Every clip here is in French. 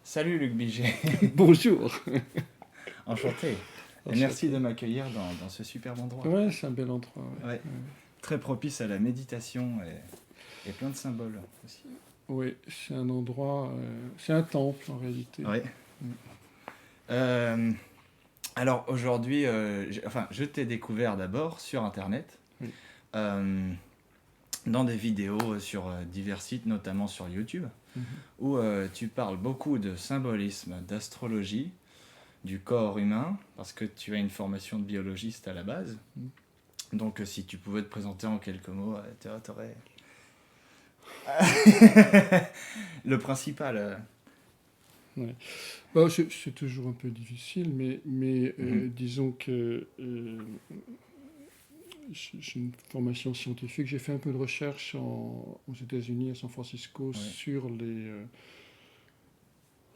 Salut Luc Biget, Bonjour. enchanté. Et merci de m'accueillir dans ce superbe endroit. Ouais, c'est un bel endroit. Ouais, très propice à la méditation et plein de symboles aussi. Oui, c'est un endroit, c'est un temple en réalité. Ouais. Mm. Euh, alors aujourd'hui, je t'ai découvert d'abord sur Internet, Oui. euh, dans des vidéos sur divers sites, notamment sur YouTube, Mhm. où tu parles beaucoup de symbolisme, d'astrologie, du corps humain, parce que tu as une formation de biologiste à la base. Mm. Donc si tu pouvais te présenter en quelques mots, tu aurais le principal. Ouais. Bon, c'est toujours un peu difficile, mais Mhm. disons que j'ai une formation scientifique. J'ai fait un peu de recherche aux États-Unis, à San Francisco, Ouais. sur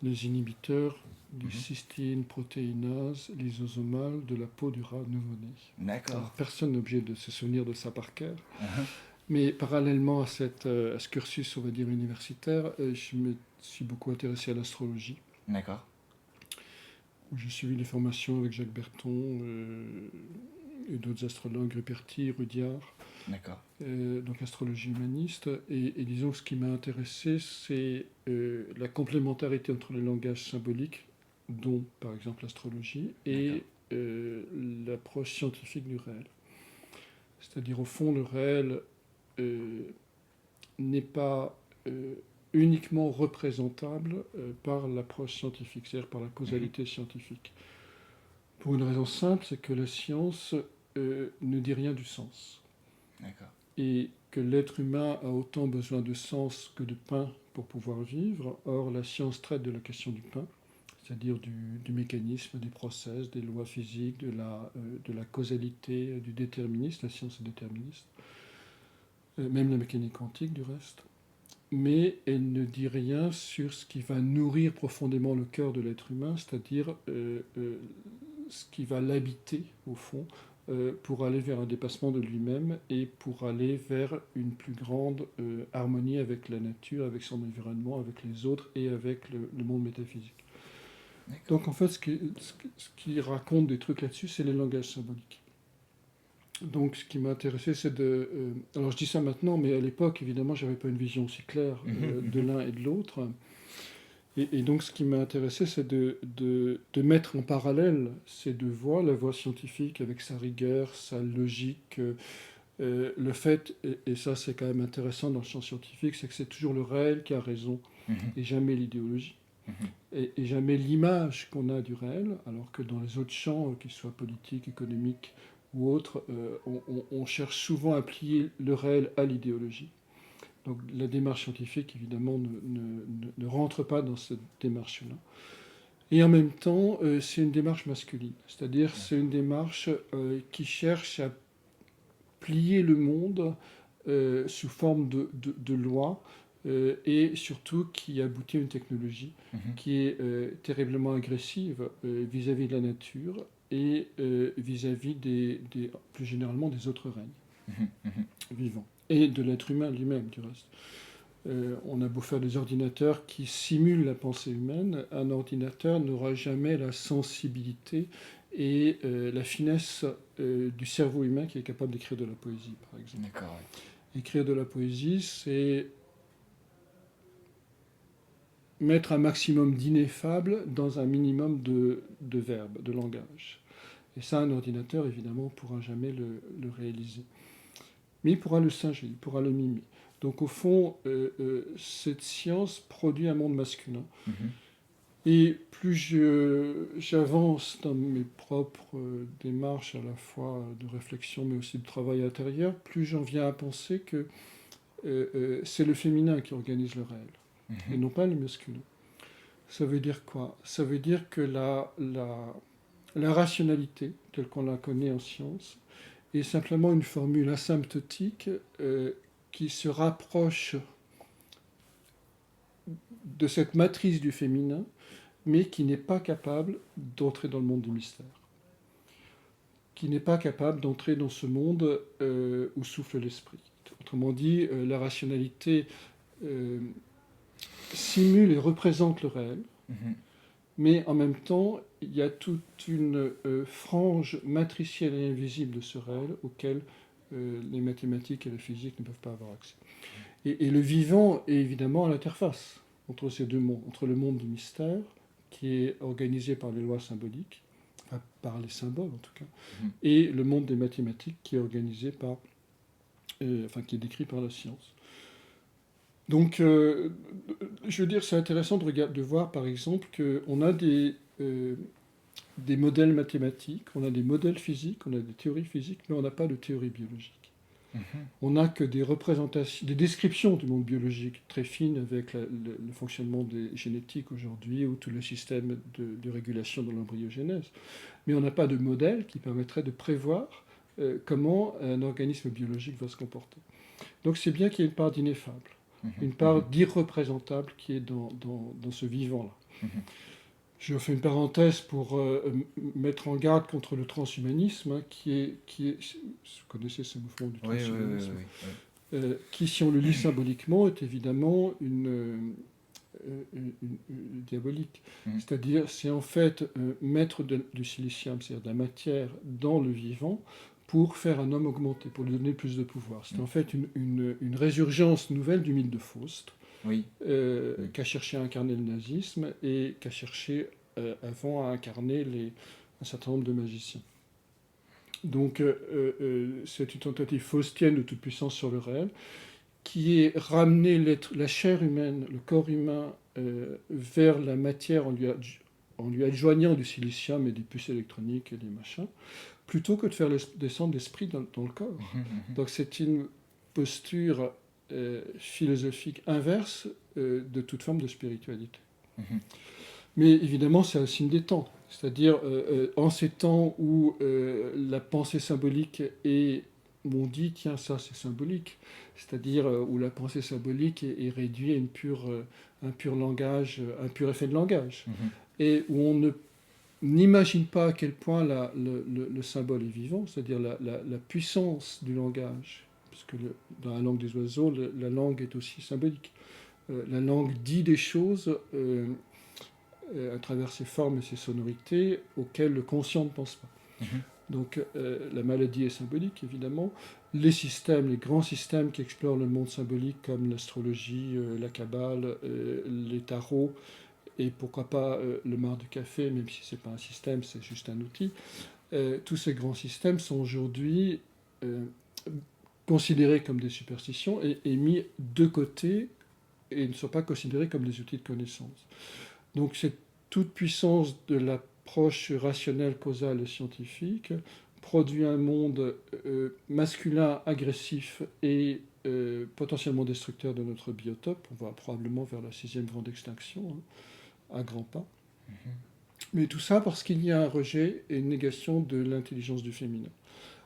les inhibiteurs des Mhm. cystine protéinases lysosomales de la peau du rat nouveau-né. Alors, D'accord. personne n'est obligé de se souvenir de ça par cœur. Mhm. Mais parallèlement à ce cursus, on va dire, universitaire, je me suis beaucoup intéressé à l'astrologie. D'accord. J'ai suivi des formations avec Jacques Berton et d'autres astrologues, Ruperti, Rudyard, D'accord. donc astrologie humaniste. Et disons que ce qui m'a intéressé, c'est la complémentarité entre les langages symboliques, dont par exemple l'astrologie, D'accord. et l'approche scientifique du réel. C'est-à-dire, au fond, le réel euh, n'est pas uniquement représentable par l'approche scientifique, c'est-à-dire par la Mhm. causalité scientifique. Pour une raison simple, c'est que la science ne dit rien du sens. D'accord. Et que l'être humain a autant besoin de sens que de pain pour pouvoir vivre. Or, la science traite de la question du pain, c'est-à-dire du mécanisme, des process, des lois physiques, de la causalité, du déterminisme. La science est déterministe. Même la mécanique quantique, du reste. Mais elle ne dit rien sur ce qui va nourrir profondément le cœur de l'être humain, c'est-à-dire ce qui va l'habiter, au fond, pour aller vers un dépassement de lui-même et pour aller vers une plus grande harmonie avec la nature, avec son environnement, avec les autres et avec le monde métaphysique. D'accord. Donc en fait, ce qui raconte des trucs là-dessus, c'est les langages symboliques. Donc, ce qui m'a intéressé, c'est de. Alors, je dis ça maintenant, mais à l'époque, évidemment, j'avais pas une vision aussi claire Mhm. de Mhm. l'un et de l'autre. Et donc, ce qui m'a intéressé, c'est de mettre en parallèle ces deux voies, la voie scientifique avec sa rigueur, sa logique. Le fait, et ça, c'est quand même intéressant dans le champ scientifique, c'est que c'est toujours le réel qui a raison Mhm. et jamais l'idéologie. Mhm. Et jamais l'image qu'on a du réel, alors que dans les autres champs, qu'ils soient politiques, économiques ou autres, on cherche souvent à plier le réel à l'idéologie. Donc la démarche scientifique, évidemment, ne rentre pas dans cette démarche-là. Et en même temps, c'est une démarche masculine, c'est-à-dire c'est D'accord. une démarche qui cherche à plier le monde sous forme de lois et surtout qui aboutit à une technologie Mhm. qui est terriblement agressive vis-à-vis de la nature et vis-à-vis plus généralement des autres règnes Mhm. Mhm. vivants et de l'être humain lui-même du reste. On a beau faire des ordinateurs qui simulent la pensée humaine, un ordinateur n'aura jamais la sensibilité et la finesse du cerveau humain qui est capable d'écrire de la poésie, par exemple. D'accord. Ouais. Écrire de la poésie, c'est mettre un maximum d'ineffable dans un minimum de verbes, de langage. Et ça, un ordinateur, évidemment, ne pourra jamais le réaliser. Mais il pourra le singer, il pourra le mimer. Donc, au fond, cette science produit un monde masculin. Mhm. Et plus j'avance dans mes propres démarches, à la fois de réflexion, mais aussi de travail intérieur, plus j'en viens à penser que c'est le féminin qui organise le réel, et Mhm. non pas le masculin. Ça veut dire quoi? Ça veut dire que la rationalité, telle qu'on la connaît en science, est simplement une formule asymptotique qui se rapproche de cette matrice du féminin, mais qui n'est pas capable d'entrer dans le monde du mystère, qui n'est pas capable d'entrer dans ce monde où souffle l'esprit. Autrement dit, la rationalité euh, simule et représente le réel, Mhm. mais en même temps, il y a toute une frange matricielle et invisible de ce réel auquel les mathématiques et la physique ne peuvent pas avoir accès. Et le vivant est évidemment à l'interface entre ces deux mondes, entre le monde du mystère, qui est organisé par les lois symboliques, enfin, par les symboles en tout cas, Mhm. et le monde des mathématiques qui est organisé par, enfin qui est décrit par la science. Donc, je veux dire, c'est intéressant de voir par exemple qu'on a des modèles mathématiques, on a des modèles physiques, on a des théories physiques, mais on n'a pas de théorie biologique. Mhm. On n'a que des représentations, des descriptions du monde biologique très fines avec le fonctionnement des génétiques aujourd'hui ou tout le système de régulation de l'embryogenèse. Mais on n'a pas de modèle qui permettrait de prévoir comment un organisme biologique va se comporter. Donc c'est bien qu'il y ait une part d'ineffable, Mhm. une Mhm. part d'irreprésentable qui est dans ce vivant-là. Mhm. Je fais une parenthèse pour mettre en garde contre le transhumanisme, hein, vous connaissez ce mouvement du Oui, oui, oui, transhumanisme, oui, oui. qui, si on le lit symboliquement, est évidemment diabolique. Mhm. C'est-à-dire, c'est en fait mettre du silicium, c'est-à-dire de la matière, dans le vivant pour faire un homme augmenté, pour lui donner plus de pouvoir. C'est en fait une résurgence nouvelle du mythe de Faust, Oui. Oui. qu'a cherché à incarner le nazisme et qu'a cherché avant à incarner un certain nombre de magiciens. Donc c'est une tentative faustienne de toute puissance sur le réel, qui est ramener la chair humaine, le corps humain, vers la matière en lui adjoignant du silicium et des puces électroniques et des machins, plutôt que de faire descendre l'esprit dans le corps. Mhm. Mhm. Donc c'est une posture philosophique inverse de toute forme de spiritualité. Mhm. Mais évidemment, c'est un signe des temps. C'est-à-dire, en ces temps où la pensée symbolique est, on dit, tiens, ça c'est symbolique, c'est-à-dire où la pensée symbolique est réduite à un pur langage, un pur effet de langage, Mhm. et où on n'imagine pas à quel point le symbole est vivant, c'est-à-dire la puissance du langage, puisque dans la langue des oiseaux, la langue est aussi symbolique. La langue dit des choses à travers ses formes et ses sonorités auxquelles le conscient ne pense pas. Mhm. Donc la maladie est symbolique, évidemment. Les systèmes, les grands systèmes qui explorent le monde symbolique, comme l'astrologie, la kabbale, les tarots, et pourquoi pas le marc du café, même si ce n'est pas un système, c'est juste un outil, tous ces grands systèmes sont aujourd'hui considérés comme des superstitions et mis de côté et ne sont pas considérés comme des outils de connaissance. Donc cette toute puissance de l'approche rationnelle, causale et scientifique produit un monde masculin, agressif et potentiellement destructeur de notre biotope. On va probablement vers la 6e grande extinction, hein, à grands pas. Mhm. Mais tout ça parce qu'il y a un rejet et une négation de l'intelligence du féminin.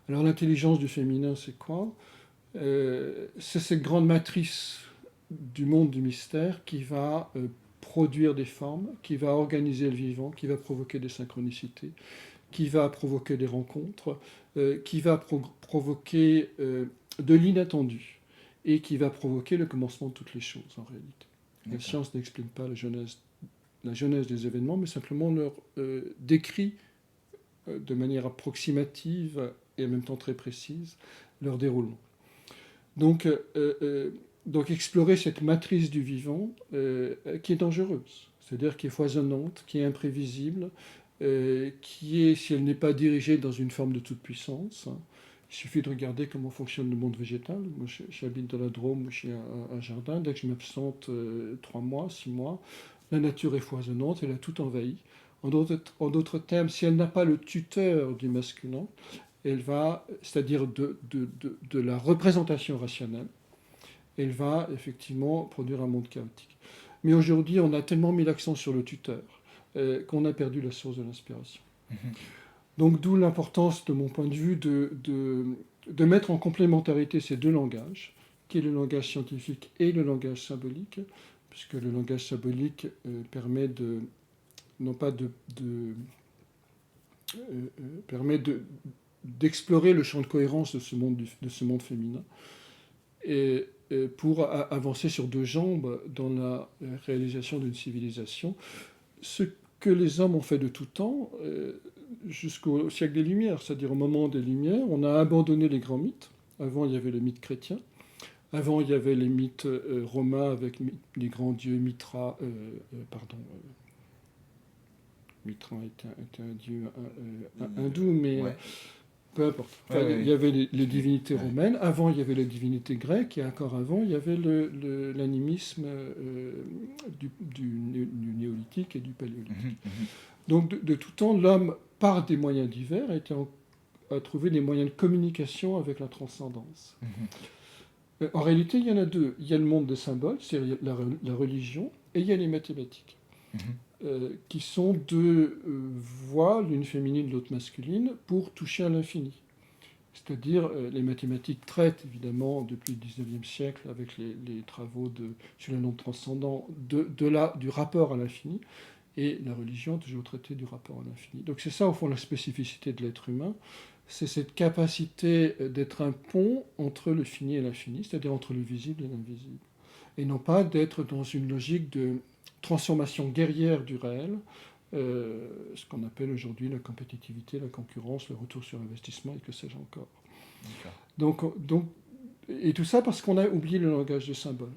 Alors l'intelligence du féminin, c'est quoi C'est cette grande matrice du monde du mystère qui va produire des formes, qui va organiser le vivant, qui va provoquer des synchronicités, qui va provoquer des rencontres, qui va provoquer de l'inattendu et qui va provoquer le commencement de toutes les choses en réalité. La D'accord. science n'explique pas la genèse des événements, mais simplement leur décrit de manière approximative et en même temps très précise leur déroulement. Donc, donc explorer cette matrice du vivant qui est dangereuse, c'est-à-dire qui est foisonnante, qui est imprévisible, qui est, si elle n'est pas dirigée dans une forme de toute-puissance, hein, il suffit de regarder comment fonctionne le monde végétal. Moi, j'habite dans la Drôme, j'ai un jardin. Dès que je m'absente 3 mois, 6 mois, la nature est foisonnante, elle a tout envahi. En d'autres termes, si elle n'a pas le tuteur du masculin, elle va, c'est-à-dire de la représentation rationnelle, elle va effectivement produire un monde chaotique. Mais aujourd'hui, on a tellement mis l'accent sur le tuteur qu'on a perdu la source de l'inspiration. Mhm. Donc d'où l'importance, de mon point de vue, de mettre en complémentarité ces deux langages, qui est le langage scientifique et le langage symbolique, puisque le langage symbolique permet non pas permet d'explorer le champ de cohérence de ce monde féminin, et pour avancer sur deux jambes dans la réalisation d'une civilisation. Ce que les hommes ont fait de tout temps, jusqu'au siècle des Lumières, c'est-à-dire au moment des Lumières, on a abandonné les grands mythes. Avant, il y avait le mythe chrétien. Avant, il y avait les mythes romains avec les grands dieux. Mitra était un dieu hindou, mais Ouais. peu importe. Ouais, Enfin, ouais, il y avait les divinités ouais. romaines. Avant, il y avait les divinités grecques. Et encore avant, il y avait l'animisme du néolithique et du paléolithique. Donc, de tout temps, l'homme, par des moyens divers, a trouvé des moyens de communication avec la transcendance. En réalité, il y en a deux. Il y a le monde des symboles, c'est-à-dire la religion, et il y a les mathématiques, qui sont deux voies, l'une féminine, l'autre masculine, pour toucher à l'infini. C'est-à-dire, les mathématiques traitent, évidemment, depuis le XIXe siècle, avec les travaux sur le nombre transcendant, du rapport à l'infini, et la religion a toujours traité du rapport à l'infini. Donc c'est ça, au fond, la spécificité de l'être humain, c'est cette capacité d'être un pont entre le fini et l'infini, c'est-à-dire entre le visible et l'invisible. Et non pas d'être dans une logique de transformation guerrière du réel, ce qu'on appelle aujourd'hui la compétitivité, la concurrence, le retour sur investissement et que sais-je encore. Donc, et tout ça parce qu'on a oublié le langage des symboles.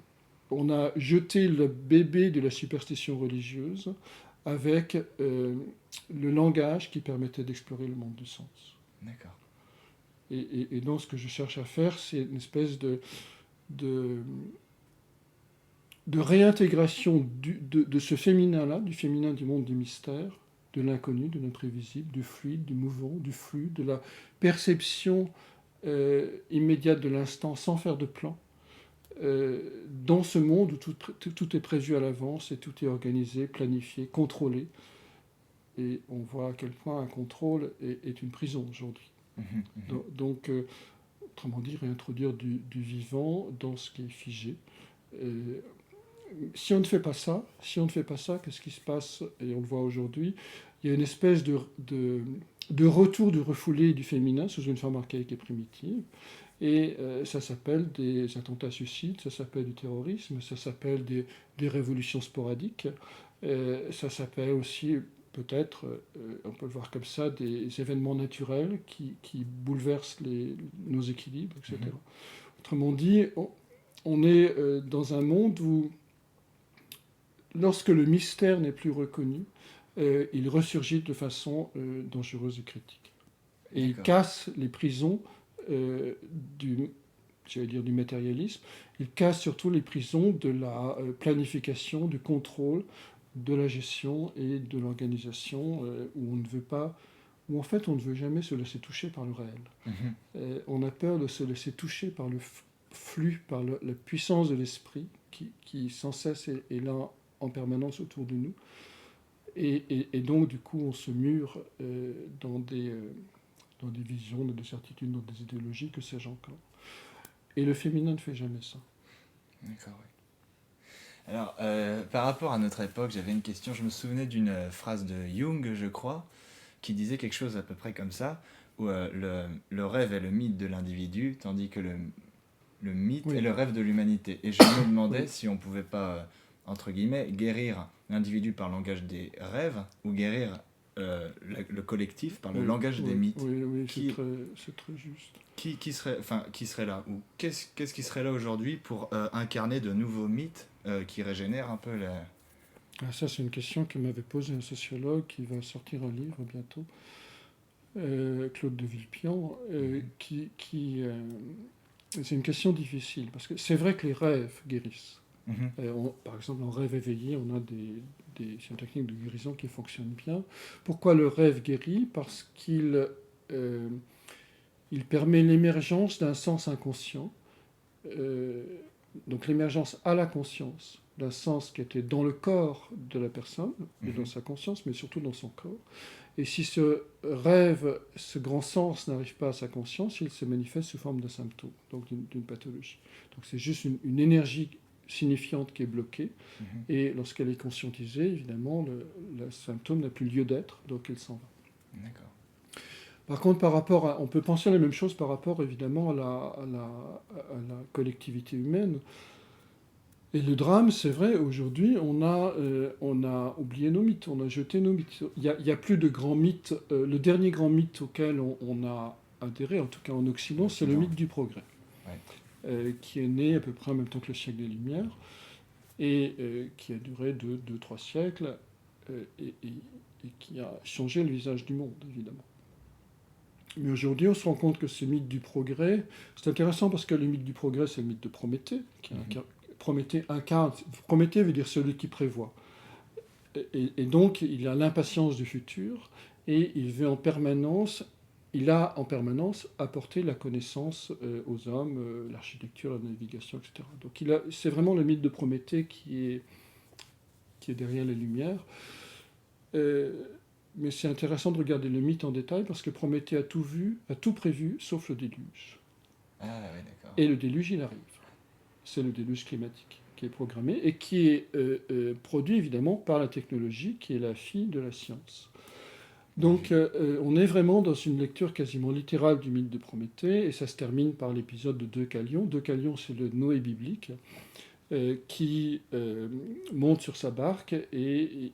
On a jeté le bébé de la superstition religieuse avec le langage qui permettait d'explorer le monde du sens. D'accord. Et donc, ce que je cherche à faire, c'est une espèce de réintégration de ce féminin-là, du féminin du monde des mystères, de l'inconnu, de l'imprévisible, du fluide, du mouvant, du flux, de la perception immédiate de l'instant sans faire de plan, dans ce monde où tout est prévu à l'avance et tout est organisé, planifié, contrôlé. Et on voit à quel point un contrôle est une prison aujourd'hui. Donc, autrement dit, réintroduire du vivant dans ce qui est figé. Si on ne fait pas ça, qu'est-ce qui se passe? Et on le voit aujourd'hui, il y a une espèce de retour du refoulé du féminin sous une forme archaïque et primitive. Et ça s'appelle des attentats suicides, ça s'appelle du terrorisme, ça s'appelle des révolutions sporadiques, ça s'appelle aussi, peut-être, on peut le voir comme ça, des événements naturels qui bouleversent nos équilibres, etc. Autrement dit, on est dans un monde où, lorsque le mystère n'est plus reconnu, il ressurgit de façon dangereuse et critique. Et il casse les prisons du matérialisme. Il casse surtout les prisons de la planification, du contrôle, de la gestion et de l'organisation, où en fait on ne veut jamais se laisser toucher par le réel. On a peur de se laisser toucher par le flux, par la puissance de l'esprit qui sans cesse est là en permanence autour de nous. Et donc, du coup, on se mure dans des visions, dans des certitudes, dans des idéologies, que sais-je encore. Et le féminin ne fait jamais ça. D'accord, oui. Alors, par rapport à notre époque, j'avais une question. Je me souvenais d'une phrase de Jung, je crois, qui disait quelque chose à peu près comme ça, où le rêve est le mythe de l'individu, tandis que le mythe est le rêve de l'humanité. Et je me demandais si on pouvait pas, entre guillemets, guérir l'individu par le langage des rêves, ou guérir le collectif par le langage des mythes. Oui, c'est très juste. Qui serait là, ou qu'est-ce qui serait là aujourd'hui pour incarner de nouveaux mythes qui régénèrent un peu la... Ça, c'est une question que m'avait posée un sociologue qui va sortir un livre bientôt, Claude de Villepin, c'est une question difficile, parce que c'est vrai que les rêves guérissent. Par exemple, en rêve éveillé, on a c'est une technique de guérison qui fonctionne bien. Pourquoi le rêve guérit? Parce qu'il permet l'émergence d'un sens inconscient, donc l'émergence à la conscience d'un sens qui était dans le corps de la personne, et dans sa conscience, mais surtout dans son corps. Et si ce rêve, ce grand sens n'arrive pas à sa conscience, il se manifeste sous forme d'un symptôme, donc d'une pathologie. Donc c'est juste une énergie signifiante qui est bloquée, et lorsqu'elle est conscientisée, évidemment, le symptôme n'a plus lieu d'être, donc elle s'en va. D'accord. Par contre, on peut penser la même chose par rapport évidemment à la collectivité humaine. Et le drame, c'est vrai, aujourd'hui, on a oublié nos mythes, on a jeté nos mythes. Il y a plus de grands mythes. Le dernier grand mythe auquel on a adhéré, en tout cas en Occident, c'est le mythe du progrès, Ouais. qui est né à peu près en même temps que le siècle des Lumières, et qui a duré 2-3 siècles, et qui a changé le visage du monde, évidemment. Mais aujourd'hui, on se rend compte que ce mythe du progrès, c'est intéressant parce que le mythe du progrès, c'est le mythe de Prométhée. Prométhée veut dire celui qui prévoit. Et donc, il a l'impatience du futur et il a en permanence apporté la connaissance aux hommes, l'architecture, la navigation, etc. Donc, c'est vraiment le mythe de Prométhée qui est derrière les Lumières. Mais c'est intéressant de regarder le mythe en détail parce que Prométhée a tout vu, a tout prévu, sauf le déluge. Ah oui, d'accord. Et le déluge, il arrive. C'est le déluge climatique qui est programmé et qui est produit évidemment par la technologie qui est la fille de la science. Donc on est vraiment dans une lecture quasiment littérale du mythe de Prométhée et ça se termine par l'épisode de Deucalion. Deucalion, c'est le Noé biblique. Qui monte sur sa barque et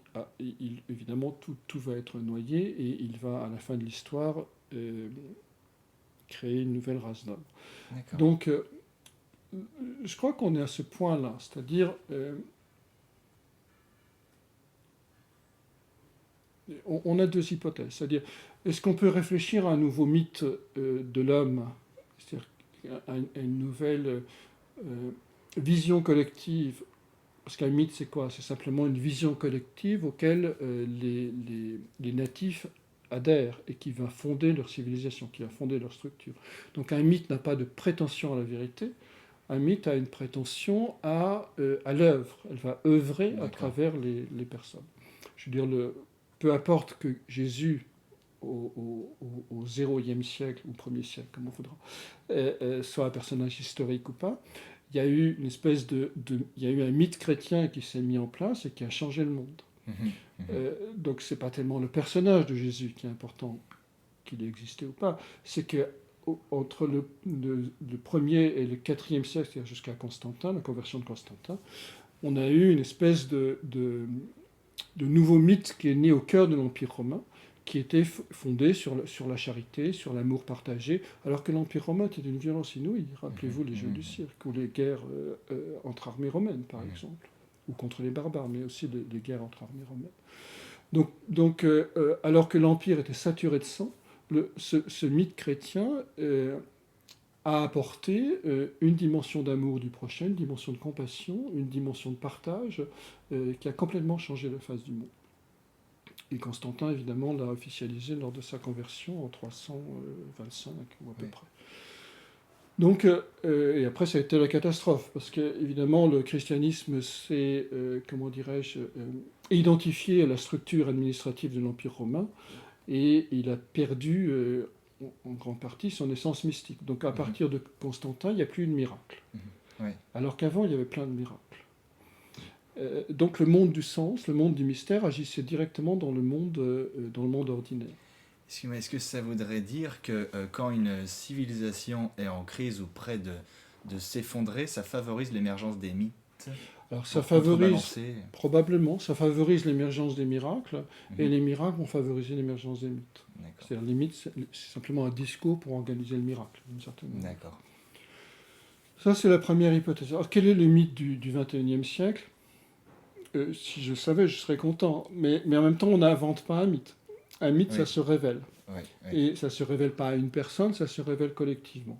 évidemment tout va être noyé et il va à la fin de l'histoire créer une nouvelle race d'hommes. Donc je crois qu'on est à ce point-là, c'est-à-dire on a deux hypothèses, c'est-à-dire est-ce qu'on peut réfléchir à un nouveau mythe de l'homme, c'est-à-dire à une nouvelle vision collective, parce qu'un mythe, c'est quoi? C'est simplement une vision collective auquel les natifs adhèrent et qui va fonder leur civilisation, qui va fonder leur structure. Donc un mythe n'a pas de prétention à la vérité, un mythe a une prétention à l'œuvre, elle va œuvrer à travers les personnes. Je veux dire, peu importe que Jésus, au 0e siècle, ou 1er siècle, comme on voudra, soit un personnage historique ou pas, il y a eu une espèce il y a eu un mythe chrétien qui s'est mis en place et qui a changé le monde. Donc c'est pas tellement le personnage de Jésus qui est important, qu'il ait existé ou pas, c'est que entre le 1er et le 4e siècle, c'est-à-dire jusqu'à Constantin, la conversion de Constantin, on a eu une espèce de nouveau mythe qui est né au cœur de l'Empire romain, qui était fondé sur la charité, sur l'amour partagé, alors que l'Empire romain était d'une violence inouïe. Rappelez-vous les Jeux du cirque, ou les guerres entre armées romaines, par exemple, ou contre les barbares, mais aussi les guerres entre armées romaines. Donc alors que l'Empire était saturé de sang, ce mythe chrétien a apporté une dimension d'amour du prochain, une dimension de compassion, une dimension de partage, qui a complètement changé la face du monde. Et Constantin, évidemment, l'a officialisé lors de sa conversion en 325, ou à peu près. Donc, et après, ça a été la catastrophe, parce que, évidemment, le christianisme s'est, comment dirais-je, identifié à la structure administrative de l'Empire romain, et il a perdu, en grande partie, son essence mystique. Donc, à partir de Constantin, il n'y a plus de miracle. Alors qu'avant, il y avait plein de miracles. Donc le monde du sens, le monde du mystère agissait directement dans le monde ordinaire. Est-ce que ça voudrait dire que quand une civilisation est en crise ou près de s'effondrer, ça favorise l'émergence des mythes? Alors ça favorise, probablement, ça favorise l'émergence des miracles, et les miracles vont favoriser l'émergence des mythes. C'est-à-dire les mythes, c'est simplement un discours pour organiser le miracle, d'une certaine manière. D'accord. Ça, c'est la première hypothèse. Alors quel est le mythe du XXIe siècle? Si je le savais, je serais content. Mais en même temps, on n'invente pas un mythe. Un mythe, ça se révèle. Et ça ne se révèle pas à une personne, ça se révèle collectivement.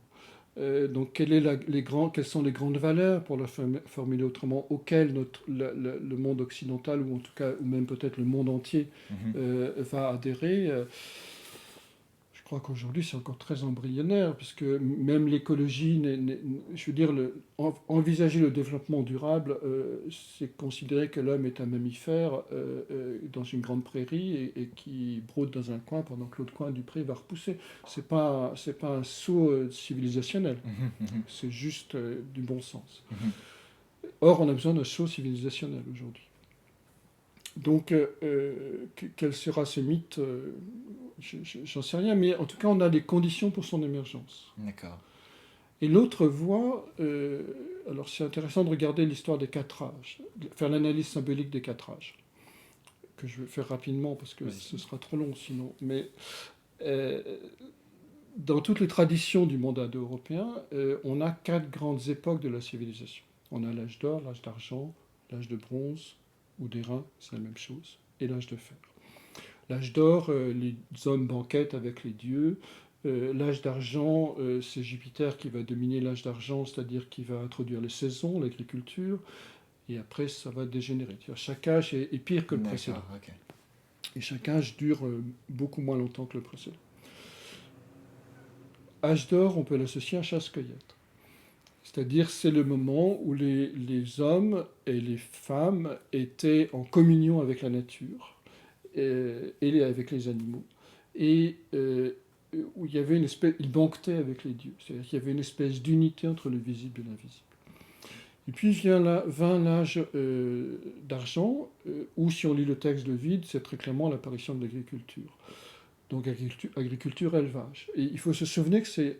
Donc, quelles sont les grandes valeurs, pour le formuler autrement, auxquelles le monde occidental, ou en tout cas, ou même peut-être le monde entier, va adhérer? Je crois qu'aujourd'hui, c'est encore très embryonnaire, puisque même l'écologie, je veux dire, envisager le développement durable, c'est considérer que l'homme est un mammifère dans une grande prairie et qui brode dans un coin pendant que l'autre coin du pré va repousser. C'est pas un saut civilisationnel, c'est juste du bon sens. Or, on a besoin d'un saut civilisationnel aujourd'hui. Donc, quel sera ce mythe? j'en sais rien, mais en tout cas, on a les conditions pour son émergence. D'accord. Et l'autre voie, alors c'est intéressant de regarder l'histoire des 4 âges, de faire l'analyse symbolique des 4 âges, que je vais faire rapidement parce que Vas-y. ce sera trop long sinon. Mais euh, dans toutes les traditions du monde indo-européen, on a 4 grandes époques de la civilisation. On a l'âge d'or, l'âge d'argent, l'âge de bronze ou d'airain, c'est la même chose, et l'âge de fer. L'âge d'or, les hommes banquettent avec les dieux. L'âge d'argent, c'est Jupiter qui va dominer l'âge d'argent, c'est-à-dire qui va introduire les saisons, l'agriculture, et après ça va dégénérer. Chaque âge est pire que le précédent. D'accord, ok. Et chaque âge dure beaucoup moins longtemps que le précédent. Âge d'or, on peut l'associer à chasse-cueillette. C'est-à-dire c'est le moment où les hommes et les femmes étaient en communion avec la nature et avec les animaux. Et où il y avait une espèce, ils banquetaient avec les dieux. C'est-à-dire qu'il y avait une espèce d'unité entre le visible et l'invisible. Et puis vint l'âge d'argent, où si on lit le texte de Vide, c'est très clairement l'apparition de l'agriculture. Donc agriculture, élevage. Et il faut se souvenir que c'est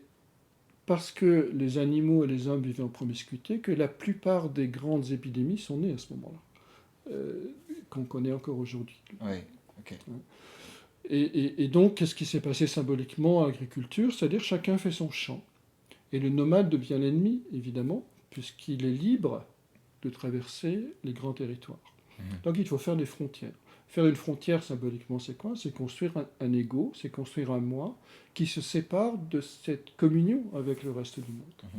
parce que les animaux et les hommes vivaient en promiscuité que la plupart des grandes épidémies sont nées à ce moment-là, qu'on connaît encore aujourd'hui. Oui, ok. Et donc, qu'est-ce qui s'est passé symboliquement à l'agriculture? C'est-à-dire chacun fait son champ. Et le nomade devient l'ennemi, évidemment, puisqu'il est libre de traverser les grands territoires. Donc il faut faire des frontières. Faire une frontière, symboliquement, c'est quoi? C'est construire un ego, c'est construire un moi qui se sépare de cette communion avec le reste du monde.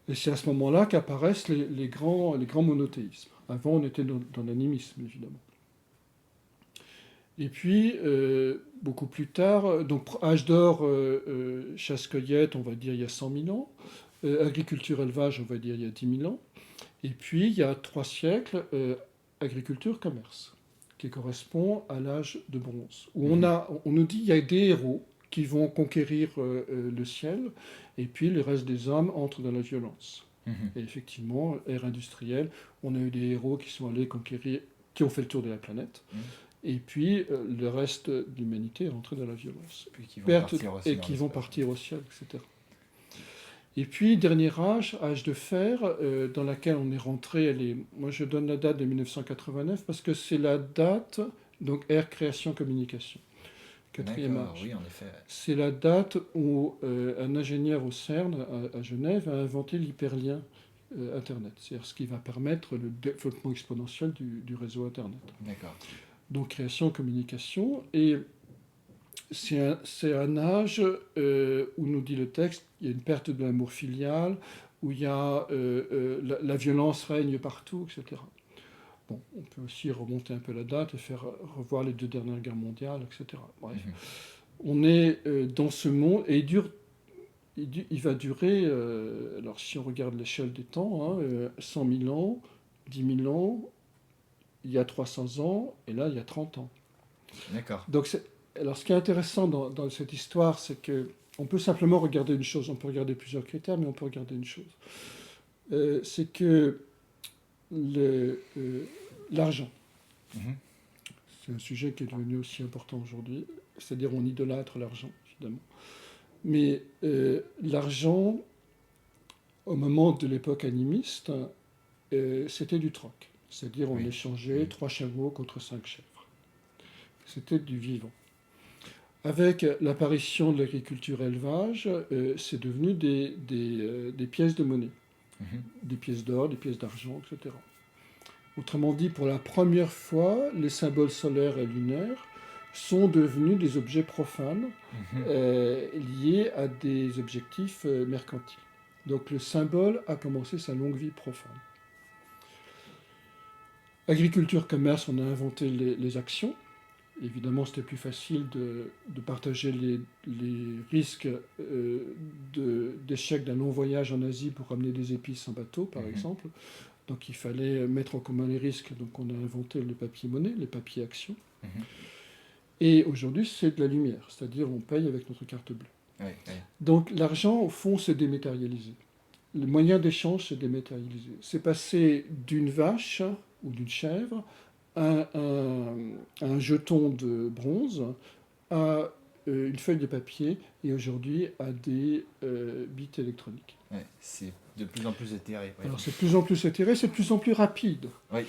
Et c'est à ce moment-là qu'apparaissent les grands monothéismes. Avant, on était dans l'animisme, évidemment. Et puis, beaucoup plus tard, donc âge d'or, chasse-cueillette, on va dire il y a 100 000 ans. Agriculture-élevage, on va dire il y a 10 000 ans. Et puis, il y a 3 siècles, agriculture-commerce, qui correspond à l'âge de bronze. Où on nous dit qu'il y a des héros qui vont conquérir le ciel, et puis le reste des hommes entrent dans la violence. Et effectivement, ère industrielle, on a eu des héros qui sont allés conquérir, qui ont fait le tour de la planète. Et puis, le reste de l'humanité est rentré dans la violence. Puis qui vont partir aussi et qui vont partir au ciel, etc. Et puis, dernier âge, âge de fer, dans laquelle on est rentré, moi je donne la date de 1989 parce que c'est la date, donc ère création communication, 4e âge. Oui, en effet. C'est la date où un ingénieur au CERN à Genève a inventé l'hyperlien Internet, c'est-à-dire ce qui va permettre le développement exponentiel du réseau Internet. D'accord. Donc création, communication, et c'est un âge où, nous dit le texte, il y a une perte de l'amour filial, où il y a la violence règne partout, etc. Bon, on peut aussi remonter un peu la date et faire revoir les 2 dernières guerres mondiales, etc. Bref, on est dans ce monde, et il va durer, alors si on regarde l'échelle des temps, 100 000 ans, 10 000 ans, il y a 300 ans, et là, il y a 30 ans. D'accord. Donc, alors, ce qui est intéressant dans cette histoire, c'est que on peut simplement regarder une chose. On peut regarder plusieurs critères, mais on peut regarder une chose. C'est que l'argent, c'est un sujet qui est devenu aussi important aujourd'hui. C'est-à-dire, on idolâtre l'argent, évidemment. Mais l'argent, au moment de l'époque animiste, c'était du troc. C'est-à-dire on échangeait 3 chameaux contre 5 chèvres. C'était du vivant. Avec l'apparition de l'agriculture-élevage, c'est devenu des pièces de monnaie. Des pièces d'or, des pièces d'argent, etc. Autrement dit, pour la première fois, les symboles solaires et lunaires sont devenus des objets profanes liés à des objectifs mercantiles. Donc le symbole a commencé sa longue vie profane. Agriculture, commerce, on a inventé les actions. Évidemment, c'était plus facile de partager les risques d'échec d'un long voyage en Asie pour ramener des épices en bateau, par exemple. Donc il fallait mettre en commun les risques. Donc on a inventé le papier-monnaie, les papiers-actions. Et aujourd'hui, c'est de la lumière, c'est-à-dire on paye avec notre carte bleue. Donc l'argent, au fond, s'est dématérialisé. Le moyen d'échange s'est dématérialisé. C'est passé d'une vache ou d'une chèvre à un jeton de bronze, à une feuille de papier et aujourd'hui à des bits électroniques. Ouais, c'est de plus en plus éthéré. Ouais. Alors c'est de plus en plus éthéré, c'est de plus en plus rapide. Oui,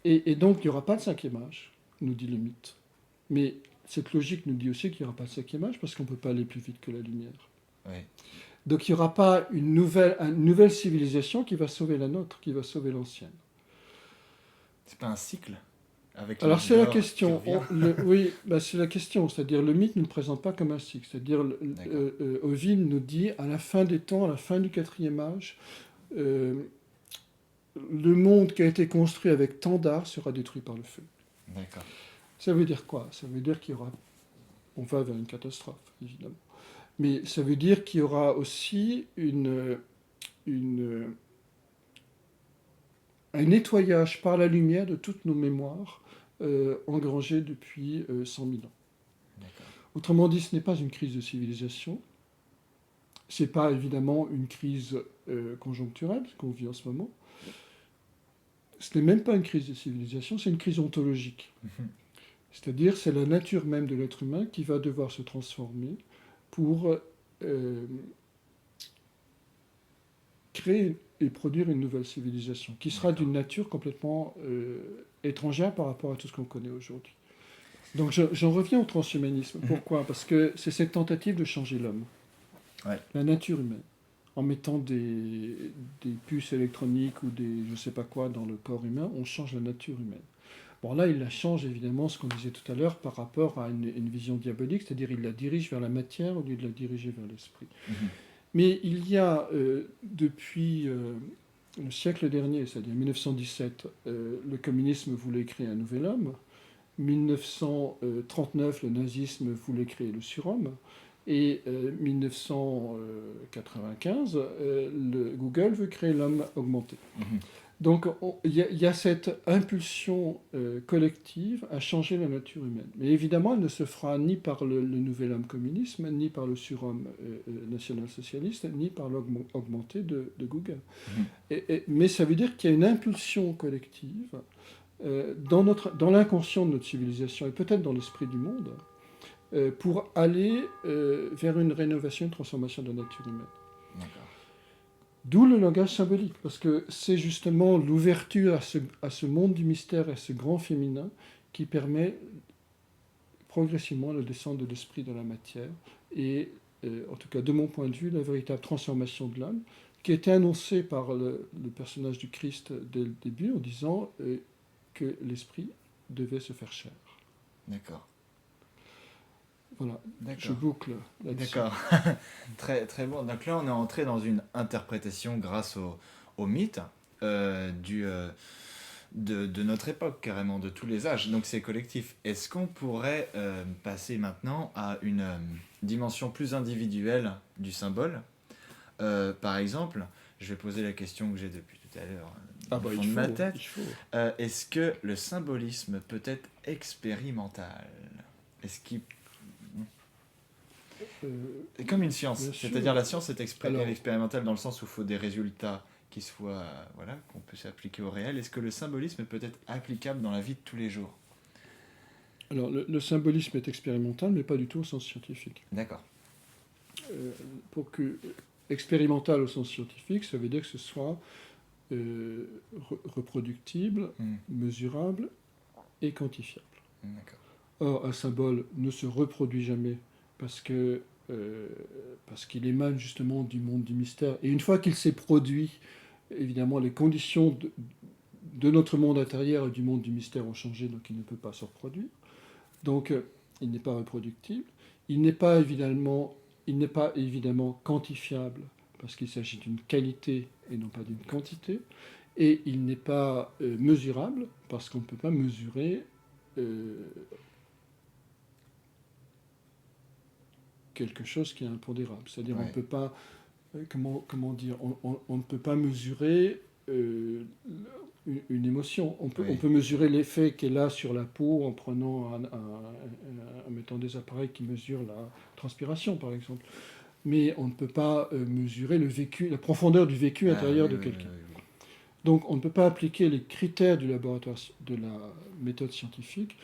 Et donc il n'y aura pas de cinquième âge, nous dit le mythe. Mais cette logique nous dit aussi qu'il n'y aura pas de cinquième âge parce qu'on ne peut pas aller plus vite que la lumière. oui. Donc il n'y aura pas une nouvelle civilisation qui va sauver la nôtre, qui va sauver l'ancienne. C'est pas un cycle avec Alors l'âge c'est la d'or qui question. revient. Oui, bah, c'est la question. C'est-à-dire le mythe ne le présente pas comme un cycle. C'est-à-dire D'accord. Ovid nous dit à la fin des temps, à la fin du quatrième âge, euh, le monde qui a été construit avec tant d'art sera détruit par le feu. D'accord. Ça veut dire quoi? Ça veut dire qu'il y aura... On va vers une catastrophe, évidemment. Mais ça veut dire qu'il y aura aussi un nettoyage par la lumière de toutes nos mémoires engrangées depuis 100 000 ans. D'accord. Autrement dit, ce n'est pas une crise de civilisation. Ce n'est pas évidemment une crise conjoncturelle qu'on vit en ce moment. Ce n'est même pas une crise de civilisation, c'est une crise ontologique. C'est-à-dire, c'est la nature même de l'être humain qui va devoir se transformer pour créer et produire une nouvelle civilisation, qui sera d'une nature complètement étrangère par rapport à tout ce qu'on connaît aujourd'hui. Donc j'en reviens au transhumanisme. Pourquoi? Parce que c'est cette tentative de changer l'homme, Ouais. la nature humaine, en mettant des puces électroniques ou des je ne sais pas quoi dans le corps humain, on change la nature humaine. Bon là, il la change évidemment, ce qu'on disait tout à l'heure, par rapport à une vision diabolique, c'est-à-dire il la dirige vers la matière au lieu de la diriger vers l'esprit. Mais il y a, depuis le siècle dernier, c'est-à-dire 1917, le communisme voulait créer un nouvel homme. 1939, le nazisme voulait créer le surhomme. Et 1995, le Google veut créer l'homme augmenté. Donc il y a cette impulsion collective à changer la nature humaine. Mais évidemment, elle ne se fera ni par le nouvel homme communisme, ni par le surhomme national-socialiste, ni par l'homme augmenté de Google. Mais ça veut dire qu'il y a une impulsion collective dans l'inconscient de notre civilisation et peut-être dans l'esprit du monde pour aller vers une rénovation, une transformation de la nature humaine. D'accord. D'où le langage symbolique, parce que c'est justement l'ouverture à ce monde du mystère, à ce grand féminin, qui permet progressivement la descente de l'esprit dans la matière, et en tout cas de mon point de vue, la véritable transformation de l'âme, qui a été annoncée par le personnage du Christ dès le début, en disant que l'esprit devait se faire chair. D'accord. Voilà, D'accord. je boucle là-dessus. D'accord. Très, très bon. Donc là, on est entré dans une interprétation grâce au mythe de notre époque, carrément, de tous les âges. Donc c'est collectif. Est-ce qu'on pourrait passer maintenant à une dimension plus individuelle du symbole? Par exemple, je vais poser la question que j'ai depuis tout à l'heure au fond de ma tête. Est-ce que le symbolisme peut être expérimental? Est-ce qu'il comme une science, c'est-à-dire la science est expérimentale dans le sens où il faut des résultats qui soient, voilà, qu'on peut s'appliquer au réel. Est-ce que le symbolisme peut être applicable dans la vie de tous les jours? Alors le symbolisme est expérimental, mais pas du tout au sens scientifique. D'accord. Pour que expérimental au sens scientifique, ça veut dire que ce soit reproductible, mesurable et quantifiable. D'accord. Or, un symbole ne se reproduit jamais parce qu'il émane justement du monde du mystère. Et une fois qu'il s'est produit, évidemment, les conditions de notre monde intérieur et du monde du mystère ont changé, donc il ne peut pas se reproduire. Donc, il n'est pas reproductible. Il n'est pas évidemment quantifiable parce qu'il s'agit d'une qualité et non pas d'une quantité. Et il n'est pas mesurable parce qu'on ne peut pas mesurer quelque chose qui est impondérable. C'est-à-dire on ne peut pas, comment dire, on ne peut pas mesurer une émotion. On peut mesurer l'effet qu'elle a sur la peau en prenant en mettant des appareils qui mesurent la transpiration, par exemple. Mais on ne peut pas mesurer le vécu, la profondeur du vécu intérieur de quelqu'un. Donc on ne peut pas appliquer les critères du laboratoire, de la méthode scientifique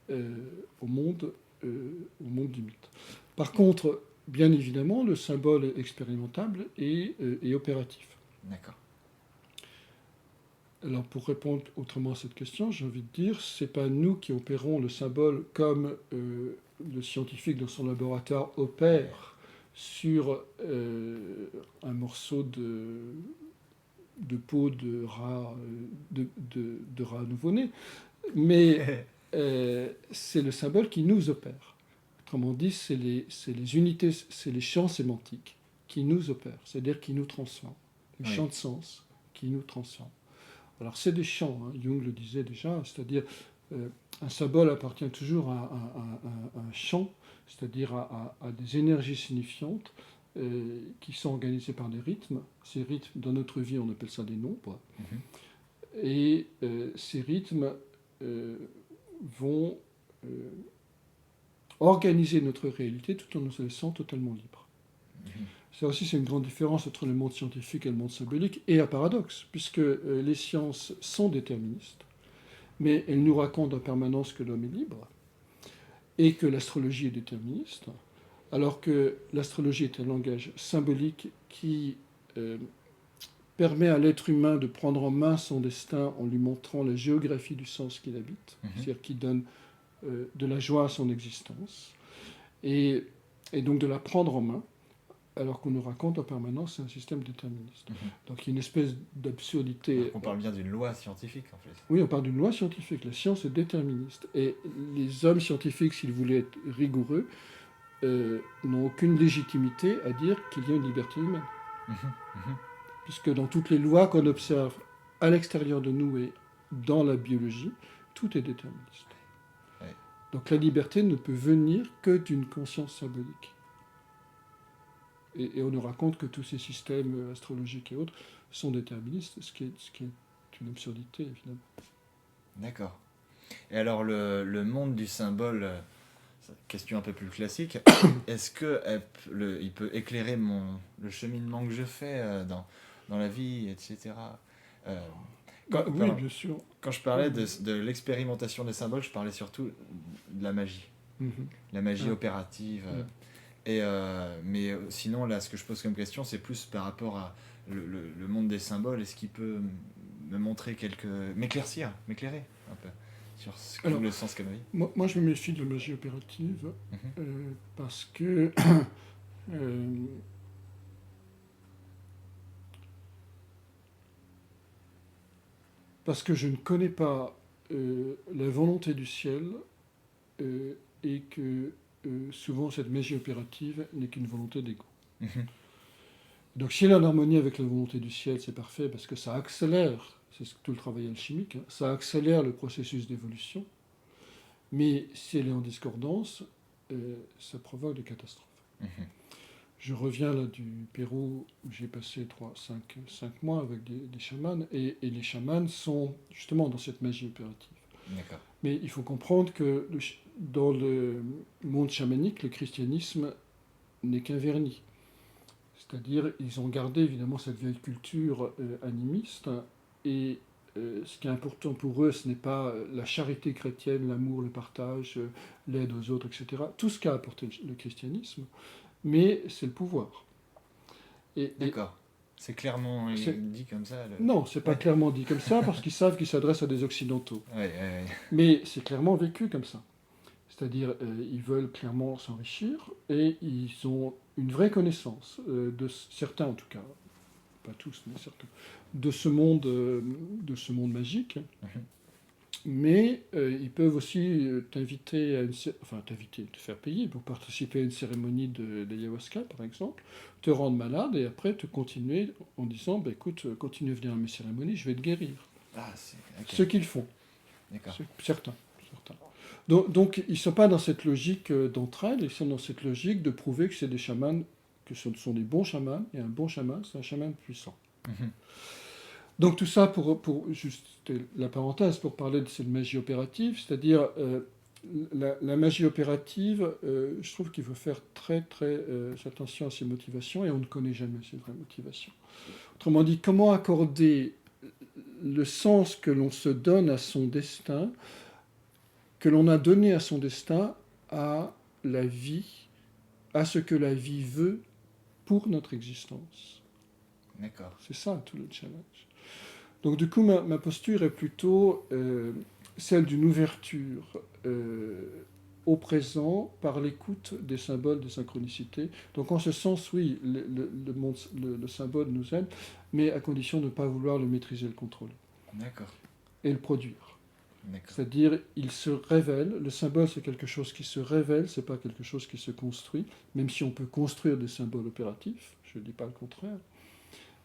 au monde au monde du mythe. Par contre, bien évidemment, le symbole est expérimentable et opératif. D'accord. Alors, pour répondre autrement à cette question, j'ai envie de dire, c'est pas nous qui opérons le symbole comme le scientifique dans son laboratoire opère sur un morceau de peau de rat, de rat nouveau-né, mais c'est le symbole qui nous opère. Autrement dit, c'est les unités, c'est les champs sémantiques qui nous opèrent, c'est-à-dire qui nous transforment. Les champs de sens qui nous transforment. Alors c'est des champs, hein, Jung le disait déjà, c'est-à-dire un symbole appartient toujours à un champ, c'est-à-dire à des énergies signifiantes qui sont organisées par des rythmes. Ces rythmes, dans notre vie, on appelle ça des nombres. Et ces rythmes vont organiser notre réalité tout en nous laissant totalement libres. Ça aussi, c'est une grande différence entre le monde scientifique et le monde symbolique, et un paradoxe, puisque les sciences sont déterministes, mais elles nous racontent en permanence que l'homme est libre, et que l'astrologie est déterministe, alors que l'astrologie est un langage symbolique qui permet à l'être humain de prendre en main son destin en lui montrant la géographie du sens qu'il habite, c'est-à-dire qui donne de la joie à son existence, et donc de la prendre en main, alors qu'on nous raconte en permanence c'est un système déterministe. Donc il y a une espèce d'absurdité. On parle bien d'une loi scientifique, en fait. Oui, on parle d'une loi scientifique. La science est déterministe. Et les hommes scientifiques, s'ils voulaient être rigoureux, n'ont aucune légitimité à dire qu'il y a une liberté humaine. Puisque dans toutes les lois qu'on observe à l'extérieur de nous et dans la biologie, tout est déterministe. Donc la liberté ne peut venir que d'une conscience symbolique. Et on nous raconte que tous ces systèmes astrologiques et autres sont déterministes, ce qui est une absurdité, évidemment. D'accord. Et alors, le monde du symbole, question un peu plus classique, est-ce qu'il peut éclairer le cheminement que je fais dans la vie, etc. Oui, bien sûr. Quand je parlais de l'expérimentation des symboles, je parlais surtout de la magie. La magie opérative. Mais sinon, là, ce que je pose comme question, c'est plus par rapport à le monde des symboles. Est-ce qu'il peut me montrer m'éclaircir, m'éclairer un peu sur le sens qu'a ma vie? Moi, je me méfie de la magie opérative parce que je ne connais pas la volonté du ciel et que souvent cette magie opérative n'est qu'une volonté d'ego. Donc si elle est en harmonie avec la volonté du ciel, c'est parfait parce que ça accélère, c'est tout le travail alchimique, ça accélère le processus d'évolution, mais si elle est en discordance, ça provoque des catastrophes. Je reviens là du Pérou où j'ai passé 5 mois avec des chamans, et les chamans sont justement dans cette magie opérative. D'accord. Mais il faut comprendre que dans le monde chamanique, le christianisme n'est qu'un vernis. C'est-à-dire, ils ont gardé évidemment cette vieille culture animiste, et ce qui est important pour eux, ce n'est pas la charité chrétienne, l'amour, le partage, l'aide aux autres, etc. Tout ce qu'a apporté le christianisme, mais c'est le pouvoir. D'accord. C'est clairement dit comme ça Non, c'est pas clairement dit comme ça, parce qu'ils savent qu'ils s'adressent à des occidentaux. Ouais. Mais c'est clairement vécu comme ça. C'est-à-dire, ils veulent clairement s'enrichir, et ils ont une vraie connaissance, de certains en tout cas, pas tous, mais certains, de ce monde magique. Mais ils peuvent aussi t'inviter te faire payer pour participer à une cérémonie d'ayahuasca, par exemple, te rendre malade et après te continuer en disant écoute, continue à venir à mes cérémonies, je vais te guérir. Ce qu'ils font. D'accord. Certains. Donc ils ne sont pas dans cette logique d'entraide, ils sont dans cette logique de prouver que c'est des chamans, que ce sont des bons chamans, et un bon chaman, c'est un chaman puissant. Donc tout ça pour juste la parenthèse, pour parler de cette magie opérative, c'est-à-dire la magie opérative, je trouve qu'il faut faire très attention à ses motivations, et on ne connaît jamais ses vraies motivations. Autrement dit, comment accorder le sens que l'on se donne à son destin, que l'on a donné à son destin, à la vie, à ce que la vie veut pour notre existence. D'accord. C'est ça tout le challenge. Donc du coup, ma posture est plutôt celle d'une ouverture au présent par l'écoute des symboles de synchronicité. Donc en ce sens, oui, le symbole nous aide, mais à condition de ne pas vouloir le maîtriser, le contrôler D'accord. et le produire. D'accord. C'est-à-dire, il se révèle. Le symbole, c'est quelque chose qui se révèle, c'est pas quelque chose qui se construit, même si on peut construire des symboles opératifs, je ne dis pas le contraire.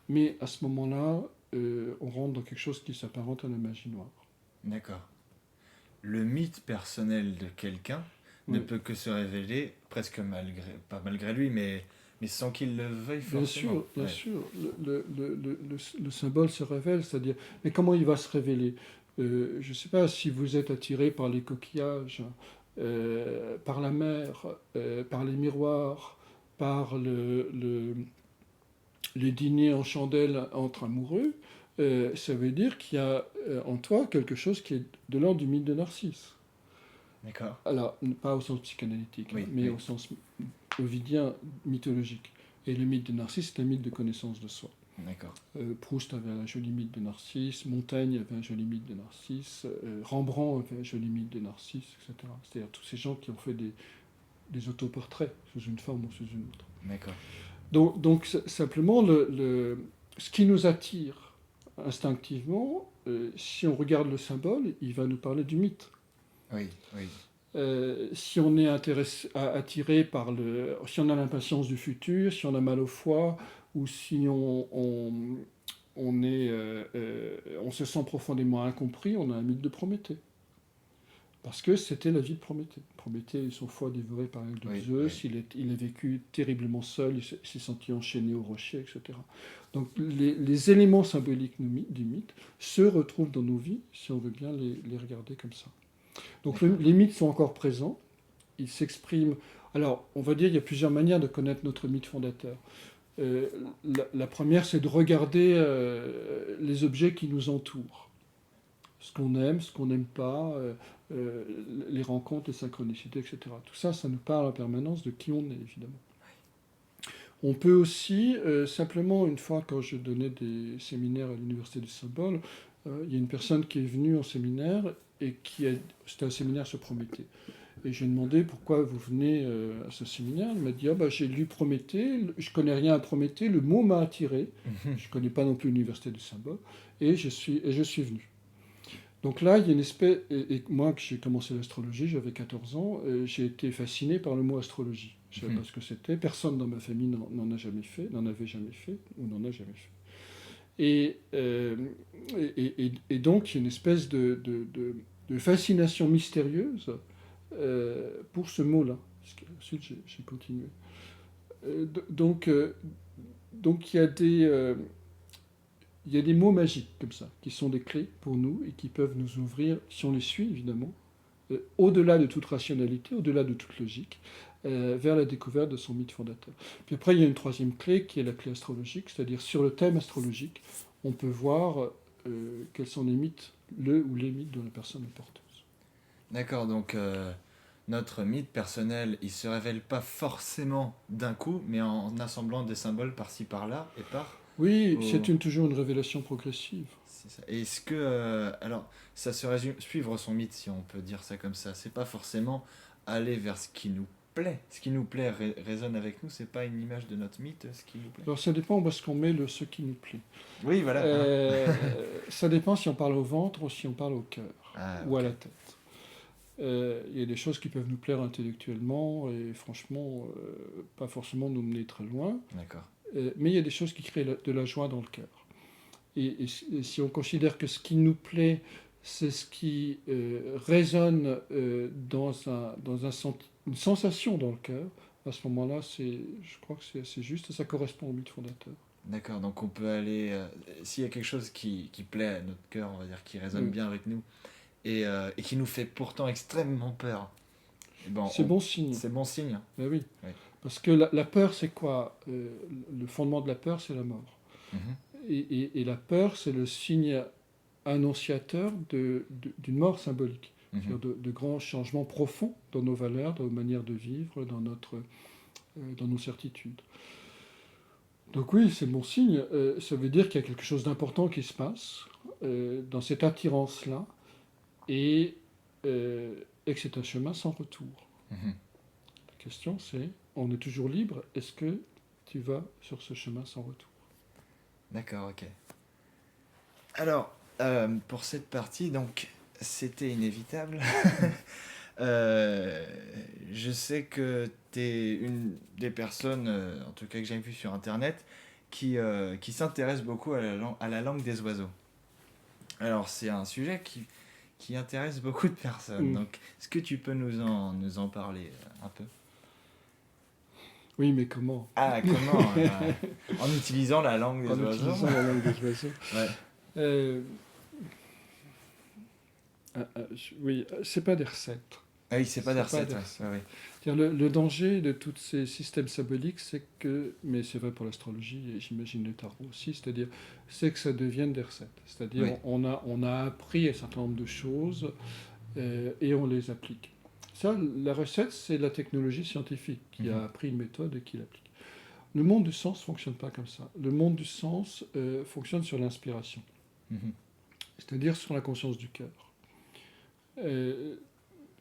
Mais à ce moment-là, on rentre dans quelque chose qui s'apparente à la magie noire. D'accord. Le mythe personnel de quelqu'un ne Oui. peut que se révéler presque pas malgré lui, mais sans qu'il le veuille forcément. Bien Ouais. sûr, le symbole se révèle, c'est-à-dire, mais comment il va se révéler? Je ne sais pas si vous êtes attiré par les coquillages, par la mer, par les miroirs, par les dîners en chandelle entre amoureux, ça veut dire qu'il y a en toi quelque chose qui est de l'ordre du mythe de Narcisse. D'accord. Alors, pas au sens psychanalytique, Oui, mais oui. au sens ovidien mythologique. Et le mythe de Narcisse, c'est un mythe de connaissance de soi. D'accord. Proust avait un joli mythe de Narcisse, Montaigne avait un joli mythe de Narcisse, Rembrandt avait un joli mythe de Narcisse, etc. C'est-à-dire tous ces gens qui ont fait des autoportraits sous une forme ou sous une autre. D'accord. Donc simplement, ce qui nous attire instinctivement, si on regarde le symbole, il va nous parler du mythe. Oui, oui. Si on est attiré par si on a l'impatience du futur, si on a mal au foie, ou si on se sent profondément incompris, on a un mythe de Prométhée. Parce que c'était la vie de Prométhée. Prométhée, son foie dévoré par l'aigle de Oui, Zeus, oui. il a vécu terriblement seul, il s'est senti enchaîné au rocher, etc. Donc les éléments symboliques du mythe se retrouvent dans nos vies, si on veut bien les regarder comme ça. Donc les mythes sont encore présents, ils s'expriment. Alors, on va dire qu'il y a plusieurs manières de connaître notre mythe fondateur. La première, c'est de regarder les objets qui nous entourent. Ce qu'on aime, ce qu'on n'aime pas, les rencontres, les synchronicités, etc. Tout ça, ça nous parle en permanence de qui on est, évidemment. On peut aussi, simplement, une fois, quand je donnais des séminaires à l'Université du Symbole, il y a une personne qui est venue en séminaire et c'était un séminaire sur Prométhée. Et j'ai demandé pourquoi vous venez à ce séminaire. Elle m'a dit j'ai lu Prométhée, je connais rien à Prométhée, le mot m'a attiré. Je connais pas non plus l'Université du Symbole, et je suis venu. Donc là, il y a une espèce. Et moi, que j'ai commencé l'astrologie, j'avais 14 ans, j'ai été fasciné par le mot astrologie. Je ne savais pas ce que c'était. Personne dans ma famille n'en avait jamais fait, ou n'en a jamais fait. Et donc, il y a une espèce de fascination mystérieuse pour ce mot-là. Ensuite, j'ai continué. Donc, il y a des mots magiques comme ça, qui sont des clés pour nous et qui peuvent nous ouvrir, si on les suit évidemment, au-delà de toute rationalité, au-delà de toute logique, vers la découverte de son mythe fondateur. Puis après, il y a une troisième clé qui est la clé astrologique, c'est-à-dire sur le thème astrologique, on peut voir quels sont les mythes, ou les mythes dont la personne est porteuse. D'accord, donc notre mythe personnel, il se révèle pas forcément d'un coup, mais en assemblant des symboles par-ci par-là et par... Oui, au- c'est toujours une révélation progressive. C'est ça. Et est-ce que... alors, ça se résume... Suivre son mythe, si on peut dire ça comme ça, c'est pas forcément aller vers ce qui nous plaît. Ce qui nous plaît résonne avec nous, c'est pas une image de notre mythe, ce qui nous plaît. Alors ça dépend où est-ce qu'on met ce qui nous plaît. Oui, voilà. Ça dépend si on parle au ventre ou si on parle au cœur Ah, ou à ok. la tête. Il y a des choses qui peuvent nous plaire intellectuellement et franchement pas forcément nous mener très loin. D'accord. Mais il y a des choses qui créent de la joie dans le cœur. Et si on considère que ce qui nous plaît, c'est ce qui résonne dans une sensation dans le cœur, à ce moment-là, je crois que c'est assez juste et ça correspond au mythe fondateur. D'accord, donc on peut aller... s'il y a quelque chose qui plaît à notre cœur, on va dire, qui résonne Oui. bien avec nous, et qui nous fait pourtant extrêmement peur, eh ben, C'est bon signe. c'est bon signe. Ben oui. Oui. Parce que la peur, c'est quoi le fondement de la peur, c'est la mort. Mhm. Et la peur, c'est le signe annonciateur d'une mort symbolique. c'est-à-dire de grands changements profonds dans nos valeurs, dans nos manières de vivre, dans nos certitudes. Donc oui, c'est bon signe. Ça veut dire qu'il y a quelque chose d'important qui se passe dans cette attirance-là et que c'est un chemin sans retour. Mhm. La question c'est, on est toujours libre, est-ce que tu vas sur ce chemin sans retour? D'accord, ok. Alors, pour cette partie, donc, c'était inévitable. Euh, je sais que tu es une des personnes, en tout cas que j'ai vu sur Internet, qui s'intéresse beaucoup à la langue des oiseaux. Alors, c'est un sujet qui intéresse beaucoup de personnes. Mm. Donc, est-ce que tu peux nous en parler un peu? Oui, mais comment? Ah, comment en utilisant la langue des En oiseaux? utilisant la langue des oiseaux. Ouais. Euh, oui, c'est pas des recettes. Ah oui, c'est pas des C'est pas recettes. des Ouais. recettes. Ouais, ouais. C'est-à-dire, le danger de tous ces systèmes symboliques, c'est que, mais c'est vrai pour l'astrologie et j'imagine le tarot aussi, c'est-à-dire, c'est que ça devienne des recettes. C'est-à-dire, Oui. on a appris un certain nombre de choses et on les applique. Ça, la recette, c'est la technologie scientifique qui a appris une méthode et qui l'applique. Le monde du sens ne fonctionne pas comme ça. Le monde du sens fonctionne sur l'inspiration, Mhm. c'est-à-dire sur la conscience du cœur.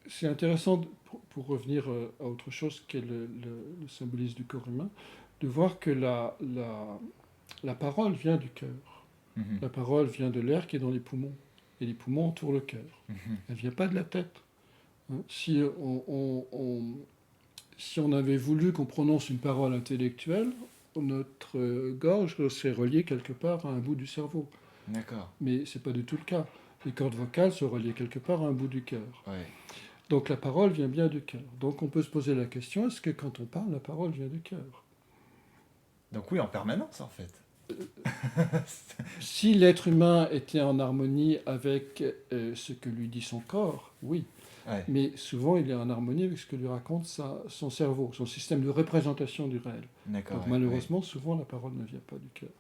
C'est intéressant, pour revenir à autre chose qu'est le symbolisme du corps humain, de voir que la parole vient du cœur. Mhm. La parole vient de l'air qui est dans les poumons. Et les poumons entourent le cœur. Mhm. Elle ne vient pas de la tête. Hein. Si on avait voulu qu'on prononce une parole intellectuelle, notre gorge serait reliée quelque part à un bout du cerveau. D'accord. Mais ce n'est pas du tout le cas. Les cordes vocales sont reliées quelque part à un bout du cœur. Ouais. Donc la parole vient bien du cœur. Donc on peut se poser la question, est-ce que quand on parle, la parole vient du cœur? Donc oui, en permanence en fait. Si l'être humain était en harmonie avec ce que lui dit son corps, oui. Ouais. Mais souvent, il est en harmonie avec ce que lui raconte son cerveau, son système de représentation du réel. D'accord. Donc Ouais, malheureusement, souvent, la parole ne vient pas du cœur.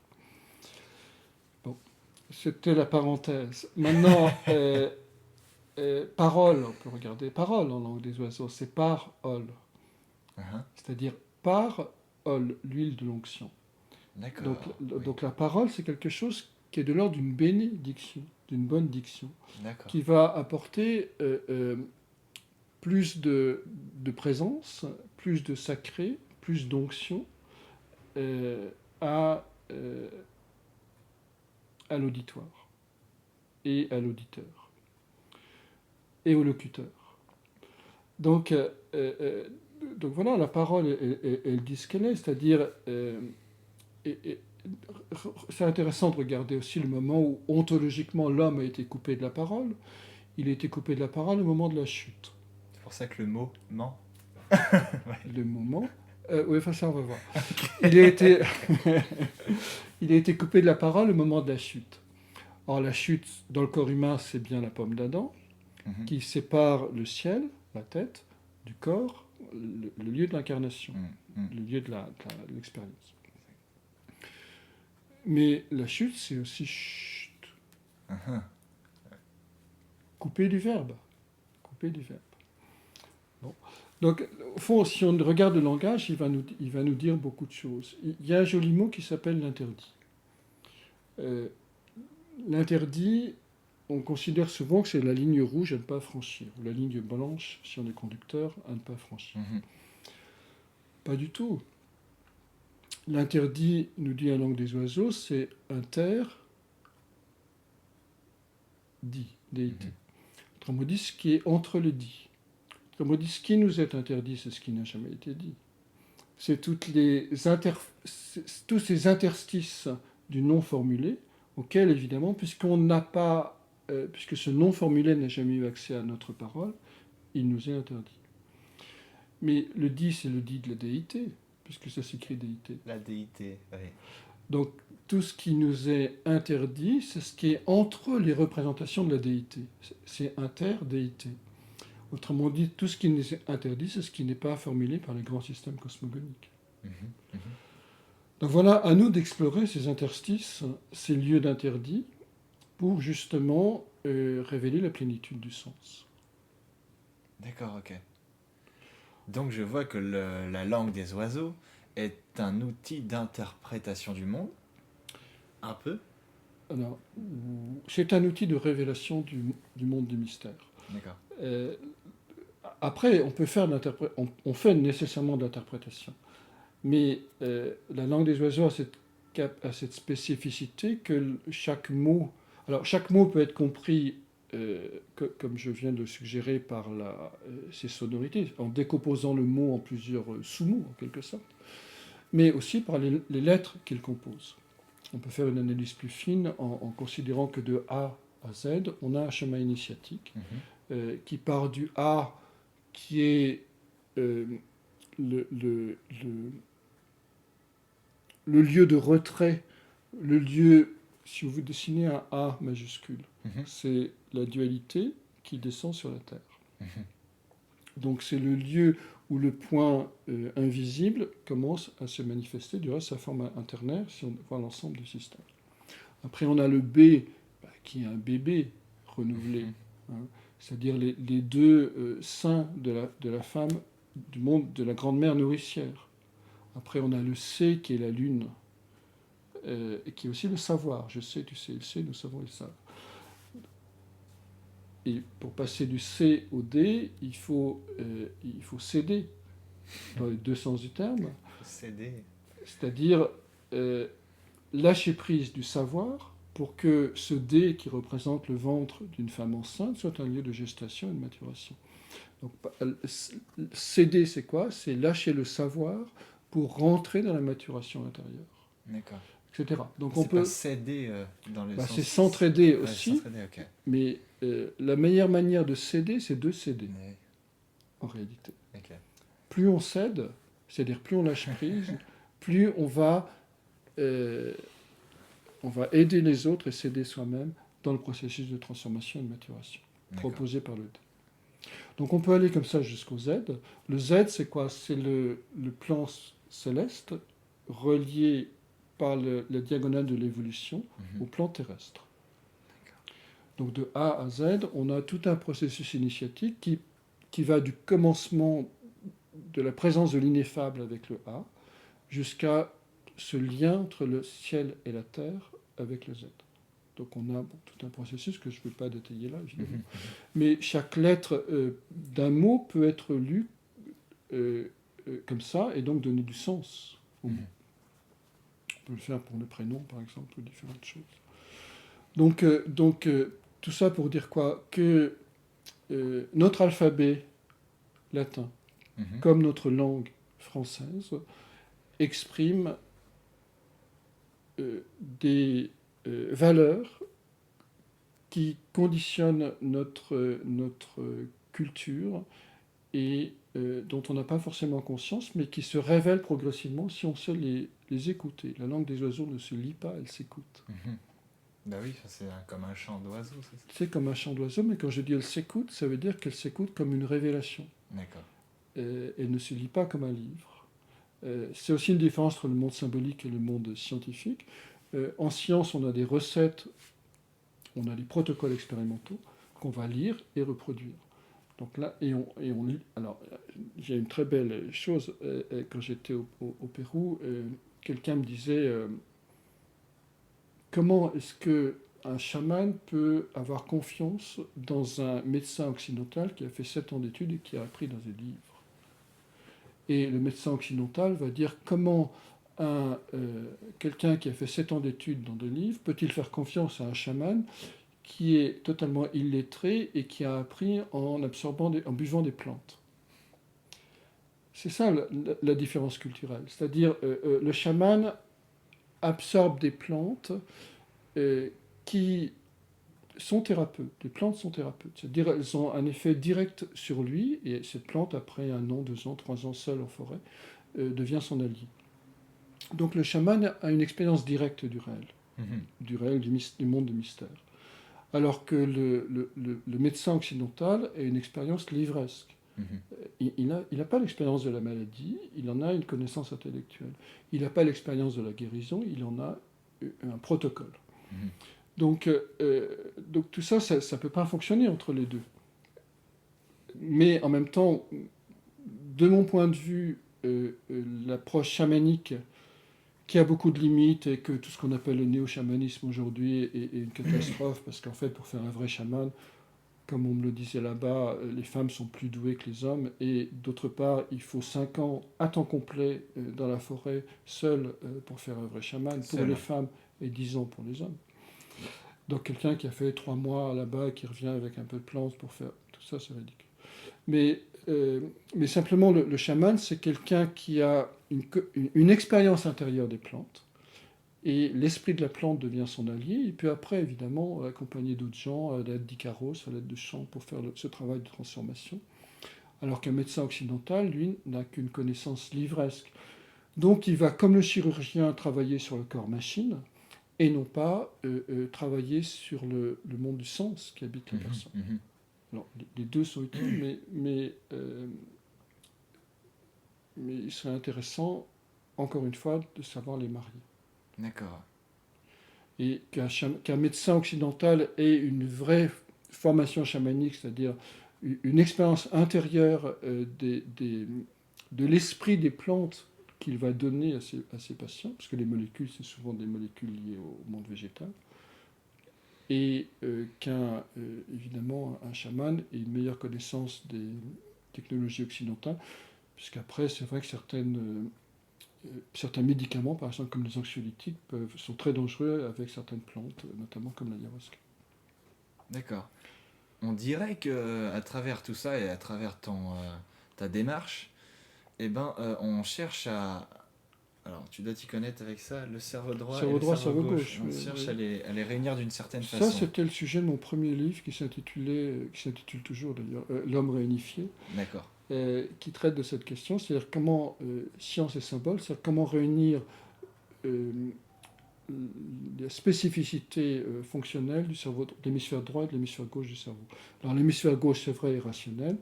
Bon, c'était la parenthèse. Maintenant, parole, on peut regarder parole en langue des oiseaux, c'est par-ol. ouais. C'est-à-dire par-ol, l'huile de l'onction. D'accord. Oui. Donc la parole, c'est quelque chose qui est de l'ordre d'une bénédiction, d'une bonne diction, D'accord. qui va apporter plus de présence, plus de sacré, plus d'onction à l'auditoire et à l'auditeur et au locuteur. Donc voilà, la parole, elle dit ce qu'elle est, c'est-à-dire... c'est intéressant de regarder aussi le moment où ontologiquement l'homme a été coupé de la parole. Il a été coupé de la parole au moment de la chute. C'est pour ça que le mot ment. Le moment. Oui, enfin ça on va voir. Il a été, il a été coupé de la parole au moment de la chute. Or la chute dans le corps humain, c'est bien la pomme d'Adam qui sépare le ciel, la tête, du corps, le lieu de l'incarnation, le lieu de l'expérience. Mais la chute, c'est aussi chut. Couper du verbe. Couper du verbe. Bon. Donc, au fond, si on regarde le langage, il va nous dire beaucoup de choses. Il y a un joli mot qui s'appelle l'interdit. L'interdit, on considère souvent que c'est la ligne rouge à ne pas franchir, ou la ligne blanche, si on est conducteur, à ne pas franchir. Pas du tout. L'interdit, nous dit la langue des oiseaux, c'est interdit, déité. Autrement dit, ce qui est entre les dits. Autrement dit, ce qui nous est interdit, c'est ce qui n'a jamais été dit. C'est tous ces interstices du non formulé, auxquels, évidemment, puisqu'on n'a pas, puisque ce non formulé n'a jamais eu accès à notre parole, il nous est interdit. Mais le dit, c'est le dit de la déité, puisque ça s'écrit déité. La déité, oui. Donc, tout ce qui nous est interdit, c'est ce qui est entre les représentations de la déité. C'est interdéité. Autrement dit, tout ce qui nous est interdit, c'est ce qui n'est pas formulé par les grands systèmes cosmogoniques. Donc voilà, à nous d'explorer ces interstices, ces lieux d'interdit, pour justement révéler la plénitude du sens. D'accord, ok. Donc je vois que la langue des oiseaux est un outil d'interprétation du monde, un peu. Alors, c'est un outil de révélation du monde du mystère. D'accord. Euh, Après, on peut faire on fait nécessairement de l'interprétation. Mais la langue des oiseaux a cette spécificité que chaque mot. Alors, chaque mot peut être compris, comme je viens de le suggérer, par ses sonorités, en décomposant le mot en plusieurs sous-mots, en quelque sorte, mais aussi par les lettres qu'il compose. On peut faire une analyse plus fine en considérant que de A à Z, on a un chemin initiatique Mhm. qui part du A, qui est euh, le, le, le, le lieu de retrait, le lieu, si vous dessinez un A majuscule, Mhm. c'est la dualité qui descend sur la Terre. Mhm. Donc c'est le lieu où le point invisible commence à se manifester, du reste sa forme internaire, si on voit l'ensemble du système. Après on a le B, qui est un bébé renouvelé, Mhm. hein, c'est-à-dire les deux seins de la femme du monde de la grande-mère nourricière. Après on a le C qui est la lune, et qui est aussi le savoir. Je sais, tu sais, il sait, nous savons, il savent. Et pour passer du C au D, il faut céder dans les deux sens du terme, Faut céder. c'est-à-dire euh, lâcher prise du savoir pour que ce D qui représente le ventre d'une femme enceinte soit un lieu de gestation et de maturation. Donc, céder, c'est quoi? C'est lâcher le savoir pour rentrer dans la maturation intérieure, D'accord. etc. Donc on C'est pas peut, céder dans le c'est sens. s'entraider Ouais, aussi, s'entraider, ok. mais la meilleure manière de céder, c'est de céder, Ouais, en réalité. ok. Plus on cède, c'est-à-dire plus on lâche prise, plus euh, on va aider les autres et s'aider soi-même dans le processus de transformation et de maturation D'accord. proposé par le D. Donc on peut aller comme ça jusqu'au Z. Le Z, c'est quoi? C'est le plan céleste relié par la diagonale de l'évolution Mhm. au plan terrestre. D'accord. Donc de A à Z, on a tout un processus initiatique qui va du commencement de la présence de l'ineffable avec le A jusqu'à ce lien entre le ciel et la terre avec le Z. Donc on a tout un processus que je ne vais pas détailler là, évidemment. Mhm. Mais chaque lettre d'un mot peut être lue comme ça et donc donner du sens au mot. Mhm. On peut le faire pour le prénom, par exemple, ou différentes choses. Tout ça pour dire quoi? Que notre alphabet latin, Mhm. comme notre langue française, exprime des valeurs qui conditionnent notre culture et dont on n'a pas forcément conscience, mais qui se révèlent progressivement si on sait les écouter. La langue des oiseaux ne se lit pas, elle s'écoute. Mhm. Bah oui, ça, c'est comme un chant d'oiseau, c'est ça. C'est comme un chant d'oiseau, mais quand je dis elle s'écoute, ça veut dire qu'elle s'écoute comme une révélation. D'accord. Elle ne se lit pas comme un livre. C'est aussi une différence entre le monde symbolique et le monde scientifique. En science, on a des recettes, on a des protocoles expérimentaux qu'on va lire et reproduire. Donc là, et on lit. Alors, j'ai une très belle chose. Quand j'étais au Pérou, quelqu'un me disait comment est-ce que un chaman peut avoir confiance dans un médecin occidental qui a fait 7 ans d'études et qui a appris dans des livres. Et le médecin occidental va dire comment quelqu'un qui a fait 7 ans d'études dans des livres peut-il faire confiance à un chaman qui est totalement illettré et qui a appris en buvant des plantes. C'est ça la différence culturelle. C'est-à-dire, le chaman absorbe des plantes euh, qui sont thérapeutes. Les plantes sont thérapeutes. C'est-à-dire, elles ont un effet direct sur lui, et cette plante, après 1 an, 2 ans, 3 ans seule en forêt, devient son allié. Donc le chaman a une expérience directe Mhm. du réel, du monde du mystère. Alors que le médecin occidental a une expérience livresque. Mhm. Il n'a pas l'expérience de la maladie, il en a une connaissance intellectuelle. Il n'a pas l'expérience de la guérison, il en a un protocole. Mhm. Donc tout ça, ça ne peut pas fonctionner entre les deux. Mais en même temps, de mon point de vue, l'approche chamanique, qui a beaucoup de limites et que tout ce qu'on appelle le néo-chamanisme aujourd'hui est une catastrophe, parce qu'en fait, pour faire un vrai chaman, comme on me le disait là-bas, les femmes sont plus douées que les hommes, et d'autre part, il faut 5 ans à temps complet dans la forêt, seul, pour faire un vrai chaman, pour Seul. les femmes, et 10 ans pour les hommes. Donc quelqu'un qui a fait 3 mois là-bas et qui revient avec un peu de plantes pour faire tout ça, c'est ridicule. Mais, mais simplement, le chaman, c'est quelqu'un qui a une expérience intérieure des plantes, et l'esprit de la plante devient son allié. Il peut après, évidemment, accompagner d'autres gens à l'aide d'icaros, à l'aide de chants, pour faire ce travail de transformation. Alors qu'un médecin occidental, lui, n'a qu'une connaissance livresque. Donc il va, comme le chirurgien, travailler sur le corps machine, et non pas travailler sur le monde du sens qui habite la personne. Alors, les deux sont utiles, mais il serait intéressant, encore une fois, de savoir les marier. D'accord. Et qu'un médecin occidental ait une vraie formation chamanique, c'est-à-dire une expérience intérieure de l'esprit des plantes qu'il va donner à ses patients, parce que les molécules, c'est souvent des molécules liées au monde végétal, et évidemment, un chaman ait une meilleure connaissance des technologies occidentales, puisqu'après, c'est vrai que certains médicaments, par exemple comme les anxiolytiques, sont très dangereux avec certaines plantes, notamment comme l'ayahuasca. D'accord. On dirait que à travers tout ça et à travers ta démarche, on cherche à... Alors, tu dois t'y connaître avec ça, le cerveau droit et le cerveau gauche. On cherche à les réunir d'une certaine façon. Ça, c'était le sujet de mon premier livre qui s'intitule toujours d'ailleurs L'homme réunifié. D'accord. Qui traite de cette question, c'est-à-dire comment, science et symbole, c'est-à-dire comment réunir la spécificité fonctionnelle du cerveau, de l'hémisphère droit et de l'hémisphère gauche du cerveau. Alors l'hémisphère gauche, c'est vrai, est rationnel,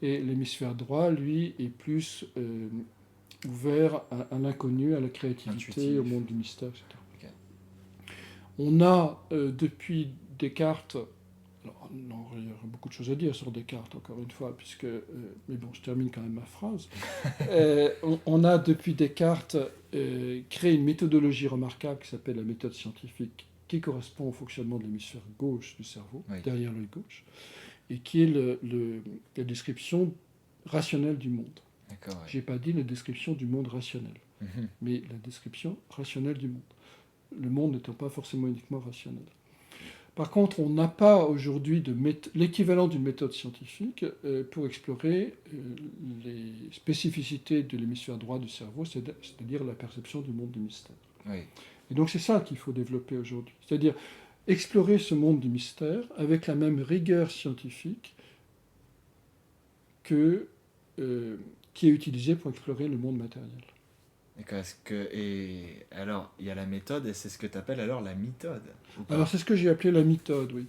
et l'hémisphère droit, lui, est plus ouvert à l'inconnu, à la créativité, intuitif, au monde du mystère, etc. Okay. On a, depuis Descartes, alors, non, il y a beaucoup de choses à dire sur Descartes, encore une fois, mais bon, je termine quand même ma phrase. On a, depuis Descartes, créé une méthodologie remarquable qui s'appelle la méthode scientifique, qui correspond au fonctionnement de l'hémisphère gauche du cerveau, oui, derrière l'œil gauche, et qui est la description rationnelle du monde. Ouais. Je n'ai pas dit la description du monde rationnel, mais la description rationnelle du monde. Le monde n'étant pas forcément uniquement rationnel. Par contre, on n'a pas aujourd'hui l'équivalent d'une méthode scientifique pour explorer les spécificités de l'hémisphère droit du cerveau, c'est-à-dire la perception du monde du mystère. Oui. Et donc c'est ça qu'il faut développer aujourd'hui, c'est-à-dire explorer ce monde du mystère avec la même rigueur scientifique qui est utilisée pour explorer le monde matériel. Et alors, il y a la méthode, et c'est ce que tu appelles alors la méthode. Alors, c'est ce que j'ai appelé la méthode, oui.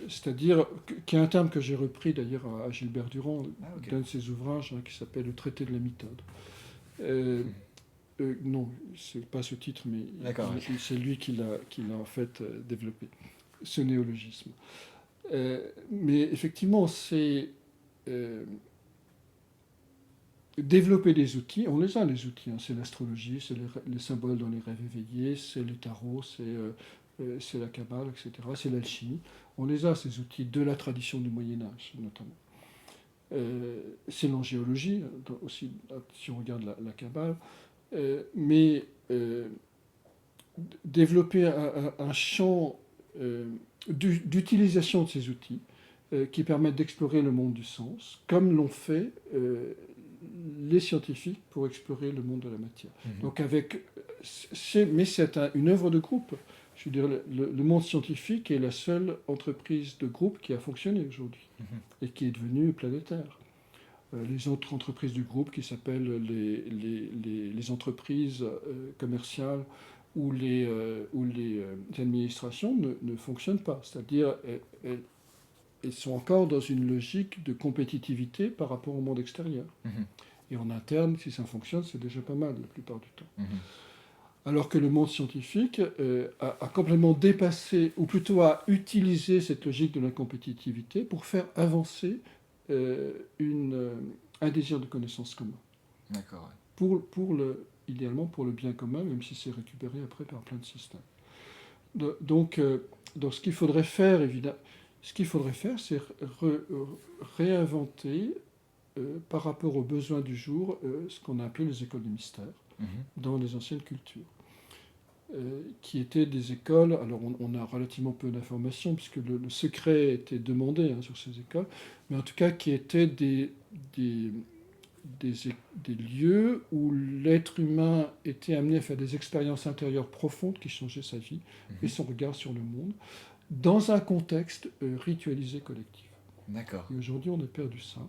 C'est-à-dire, qui est un terme que j'ai repris d'ailleurs à Gilbert Durand, d'un de ses ouvrages qui s'appelle Le traité de la méthode. Non, c'est pas ce titre, mais c'est lui qui l'a en fait développé, ce néologisme. Mais effectivement, c'est... développer des outils, on les a les outils, c'est l'astrologie, c'est les symboles dans les rêves éveillés, c'est le tarot, c'est la Kabbale, etc., c'est l'alchimie. On les a, ces outils, de la tradition du Moyen-Âge, notamment. C'est l'angéologie, aussi, si on regarde la Kabbale, mais développer un champ d'utilisation de ces outils qui permettent d'explorer le monde du sens, comme l'ont fait les scientifiques pour explorer le monde de la matière. Donc mais c'est une œuvre de groupe. Je veux dire, le monde scientifique est la seule entreprise de groupe qui a fonctionné aujourd'hui et qui est devenue planétaire. Les autres entreprises du groupe qui s'appellent les entreprises commerciales ou les administrations ne fonctionnent pas. C'est-à-dire, elles sont encore dans une logique de compétitivité par rapport au monde extérieur. Et en interne, si ça fonctionne, c'est déjà pas mal la plupart du temps. Alors que le monde scientifique a complètement dépassé, ou plutôt a utilisé cette logique de la compétitivité pour faire avancer un désir de connaissance commun. D'accord. Idéalement pour le bien commun, même si c'est récupéré après par plein de systèmes. Donc ce qu'il faudrait faire, évidemment, c'est réinventer, par rapport aux besoins du jour, ce qu'on a appelé les écoles de mystère dans les anciennes cultures. Qui étaient des écoles, alors on a relativement peu d'informations puisque le secret était demandé sur ces écoles, mais en tout cas qui étaient des lieux où l'être humain était amené à faire des expériences intérieures profondes qui changeaient sa vie et son regard sur le monde, dans un contexte ritualisé collectif. D'accord. Et aujourd'hui, on a perdu ça.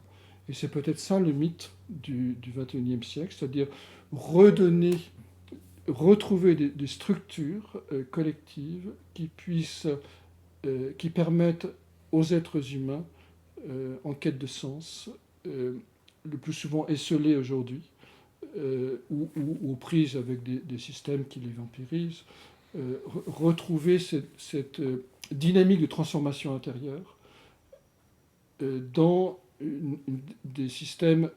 Et c'est peut-être ça le mythe du XXIe siècle, c'est-à-dire retrouver des structures collectives qui permettent aux êtres humains en quête de sens, le plus souvent esselés aujourd'hui, ou aux prises avec des systèmes qui les vampirisent, retrouver cette dynamique de transformation intérieure dans des systèmes,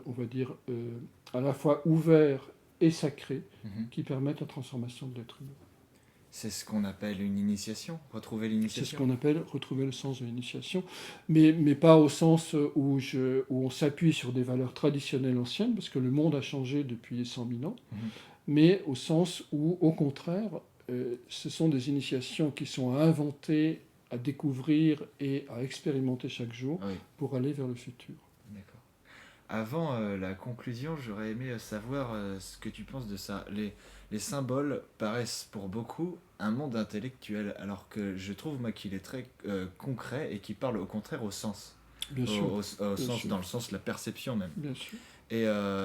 on va dire, à la fois ouverts et sacrés, qui permettent la transformation de l'être humain. C'est ce qu'on appelle une initiation, retrouver l'initiation. C'est ce qu'on appelle retrouver le sens de l'initiation, mais pas au sens où on s'appuie sur des valeurs traditionnelles anciennes, parce que le monde a changé depuis 100 000 ans, mais au sens où, au contraire, ce sont des initiations qui sont à inventer, à découvrir et à expérimenter chaque jour pour aller vers le futur. D'accord. Avant la conclusion, j'aurais aimé savoir ce que tu penses de ça. Les symboles paraissent pour beaucoup un monde intellectuel, alors que je trouve moi qu'il est très concret et qui parle au contraire au sens. Bien sûr. Au sens, sûr. Dans le sens de la perception même. Bien sûr.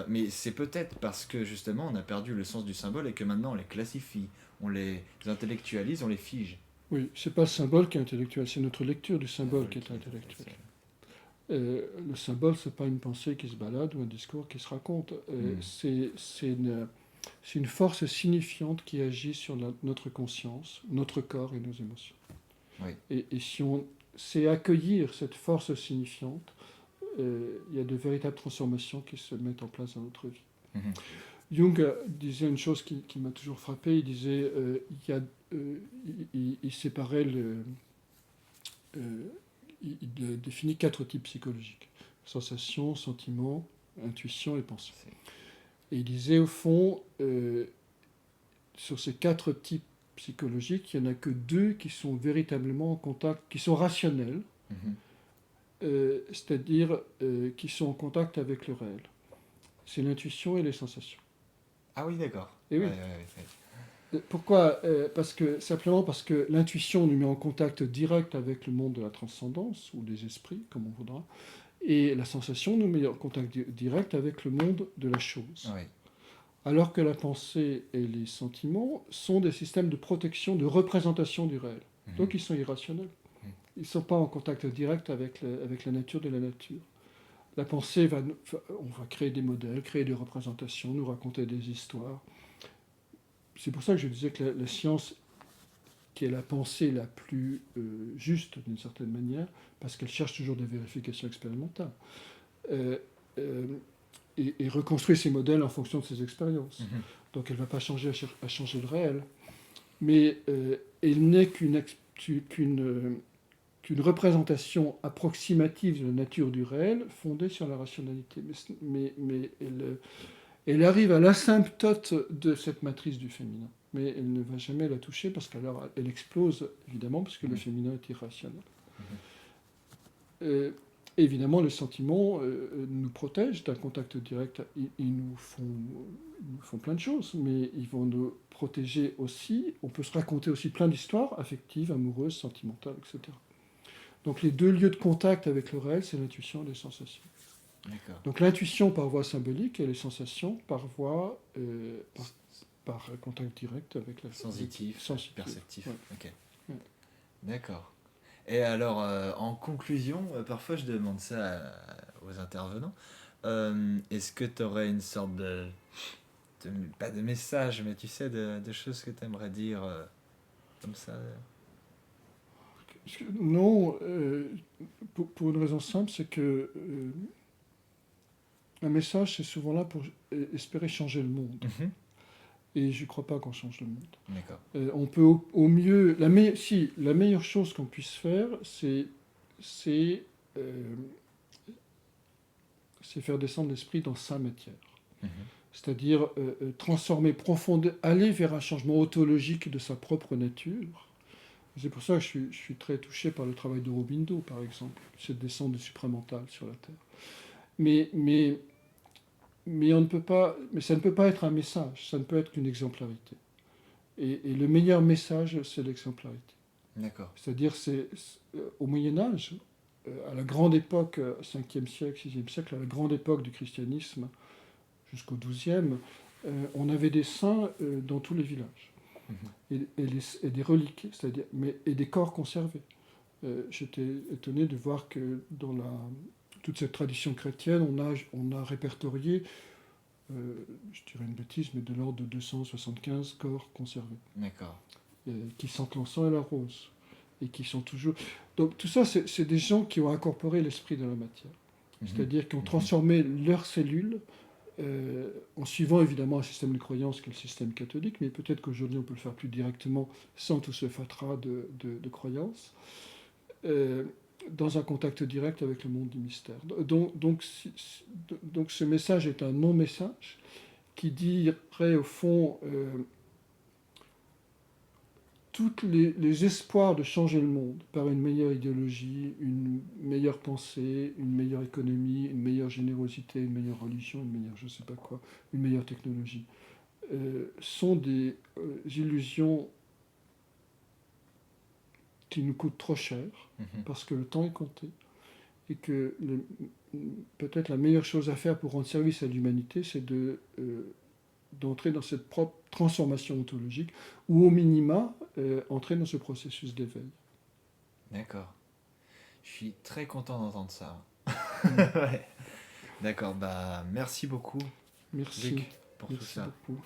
Mais c'est peut-être parce que justement on a perdu le sens du symbole et que maintenant on les classifie, on les intellectualise, on les fige. Oui, c'est pas le symbole qui est intellectuel, c'est notre lecture du symbole qui est intellectuelle. Le symbole, c'est pas une pensée qui se balade ou un discours qui se raconte. C'est une force signifiante qui agit sur notre conscience, notre corps et nos émotions. Oui. Et si on sait accueillir cette force signifiante, il y a de véritables transformations qui se mettent en place dans notre vie. Jung disait une chose qui m'a toujours frappé. Il disait, il séparait il définit 4 types psychologiques: sensations, sentiments, intuition et pensée. Et il disait, au fond, sur ces 4 types psychologiques, il n'y en a que 2 qui sont véritablement en contact, qui sont rationnels, c'est-à-dire qui sont en contact avec le réel. C'est l'intuition et les sensations. Ah oui, d'accord. Et oui. Pourquoi ? Simplement parce que l'intuition nous met en contact direct avec le monde de la transcendance, ou des esprits, comme on voudra, et la sensation nous met en contact direct avec le monde de la chose. Oui. Alors que la pensée et les sentiments sont des systèmes de protection, de représentation du réel. Donc ils sont irrationnels. Ils ne sont pas en contact direct avec la nature de la nature. La pensée on va créer des modèles, créer des représentations, nous raconter des histoires. C'est pour ça que je disais que la science, qui est la pensée la plus juste d'une certaine manière, parce qu'elle cherche toujours des vérifications expérimentales, et reconstruit ses modèles en fonction de ses expériences. Donc elle ne va pas changer à changer le réel. Mais elle n'est qu'une représentation approximative de la nature du réel fondée sur la rationalité. Mais elle arrive à l'asymptote de cette matrice du féminin. Mais elle ne va jamais la toucher parce qu'alors elle explose, évidemment, parce que le féminin est irrationnel. Évidemment, les sentiments nous protègent d'un contact direct. Ils nous font plein de choses, mais ils vont nous protéger aussi. On peut se raconter aussi plein d'histoires affectives, amoureuses, sentimentales, etc. Donc les 2 lieux de contact avec le réel, c'est l'intuition et les sensations. D'accord. Donc l'intuition par voie symbolique et les sensations par voie par contact direct avec la sensitif, perceptif. Ouais. Ok. Ouais. D'accord. Et alors, en conclusion, parfois je demande ça aux intervenants. Est-ce que tu aurais une sorte pas de message, mais tu sais, de choses que tu aimerais dire comme ça Non, pour une raison simple, c'est que un message, c'est souvent là pour espérer changer le monde. Mhm. Et je ne crois pas qu'on change le monde. D'accord. On peut au mieux... si, la meilleure chose qu'on puisse faire, c'est euh, faire descendre l'esprit dans sa matière. Mhm. C'est-à-dire transformer profondément, aller vers un changement ontologique de sa propre nature. C'est pour ça que je suis très touché par le travail de Aurobindo, par exemple, cette descente du supramental sur la Terre. Mais, mais, mais on ne peut pas, mais ça ne peut pas être un message, ça ne peut être qu'une exemplarité. Et le meilleur message, c'est l'exemplarité. D'accord. C'est-à-dire, au Moyen Âge, à la grande époque, 5e siècle, 6e siècle, à la grande époque du christianisme, jusqu'au 12e, on avait des saints dans tous les villages. Mhm. Et des reliques, et des corps conservés. J'étais étonné de voir que dans toute cette tradition chrétienne, on a répertorié, je dirais une bêtise, mais de l'ordre de 275 corps conservés, D'accord. qui sentent l'encens et la rose, et qui sont toujours... Donc tout ça, c'est des gens qui ont incorporé l'esprit de la matière, Mhm. c'est-à-dire qui ont Mhm. transformé leurs cellules en suivant évidemment un système de croyance qui est le système catholique, mais peut-être qu'aujourd'hui on peut le faire plus directement sans tout ce fatras de croyances, euh, dans un contact direct avec le monde du mystère. Donc ce message est un non-message qui dirait au fond tous les espoirs de changer le monde par une meilleure idéologie, une meilleure pensée, une meilleure économie, une meilleure générosité, une meilleure religion, une meilleure je ne sais pas quoi, une meilleure technologie, sont des illusions qui nous coûtent trop cher Mhm. parce que le temps est compté et que peut-être la meilleure chose à faire pour rendre service à l'humanité, c'est d'entrer dans cette propre transformation ontologique ou au minima entrer dans ce processus d'éveil. D'accord. Je suis très content d'entendre ça. Mm. Ouais. D'accord. Bah, merci beaucoup, Merci, Luc, pour tout merci ça. beaucoup.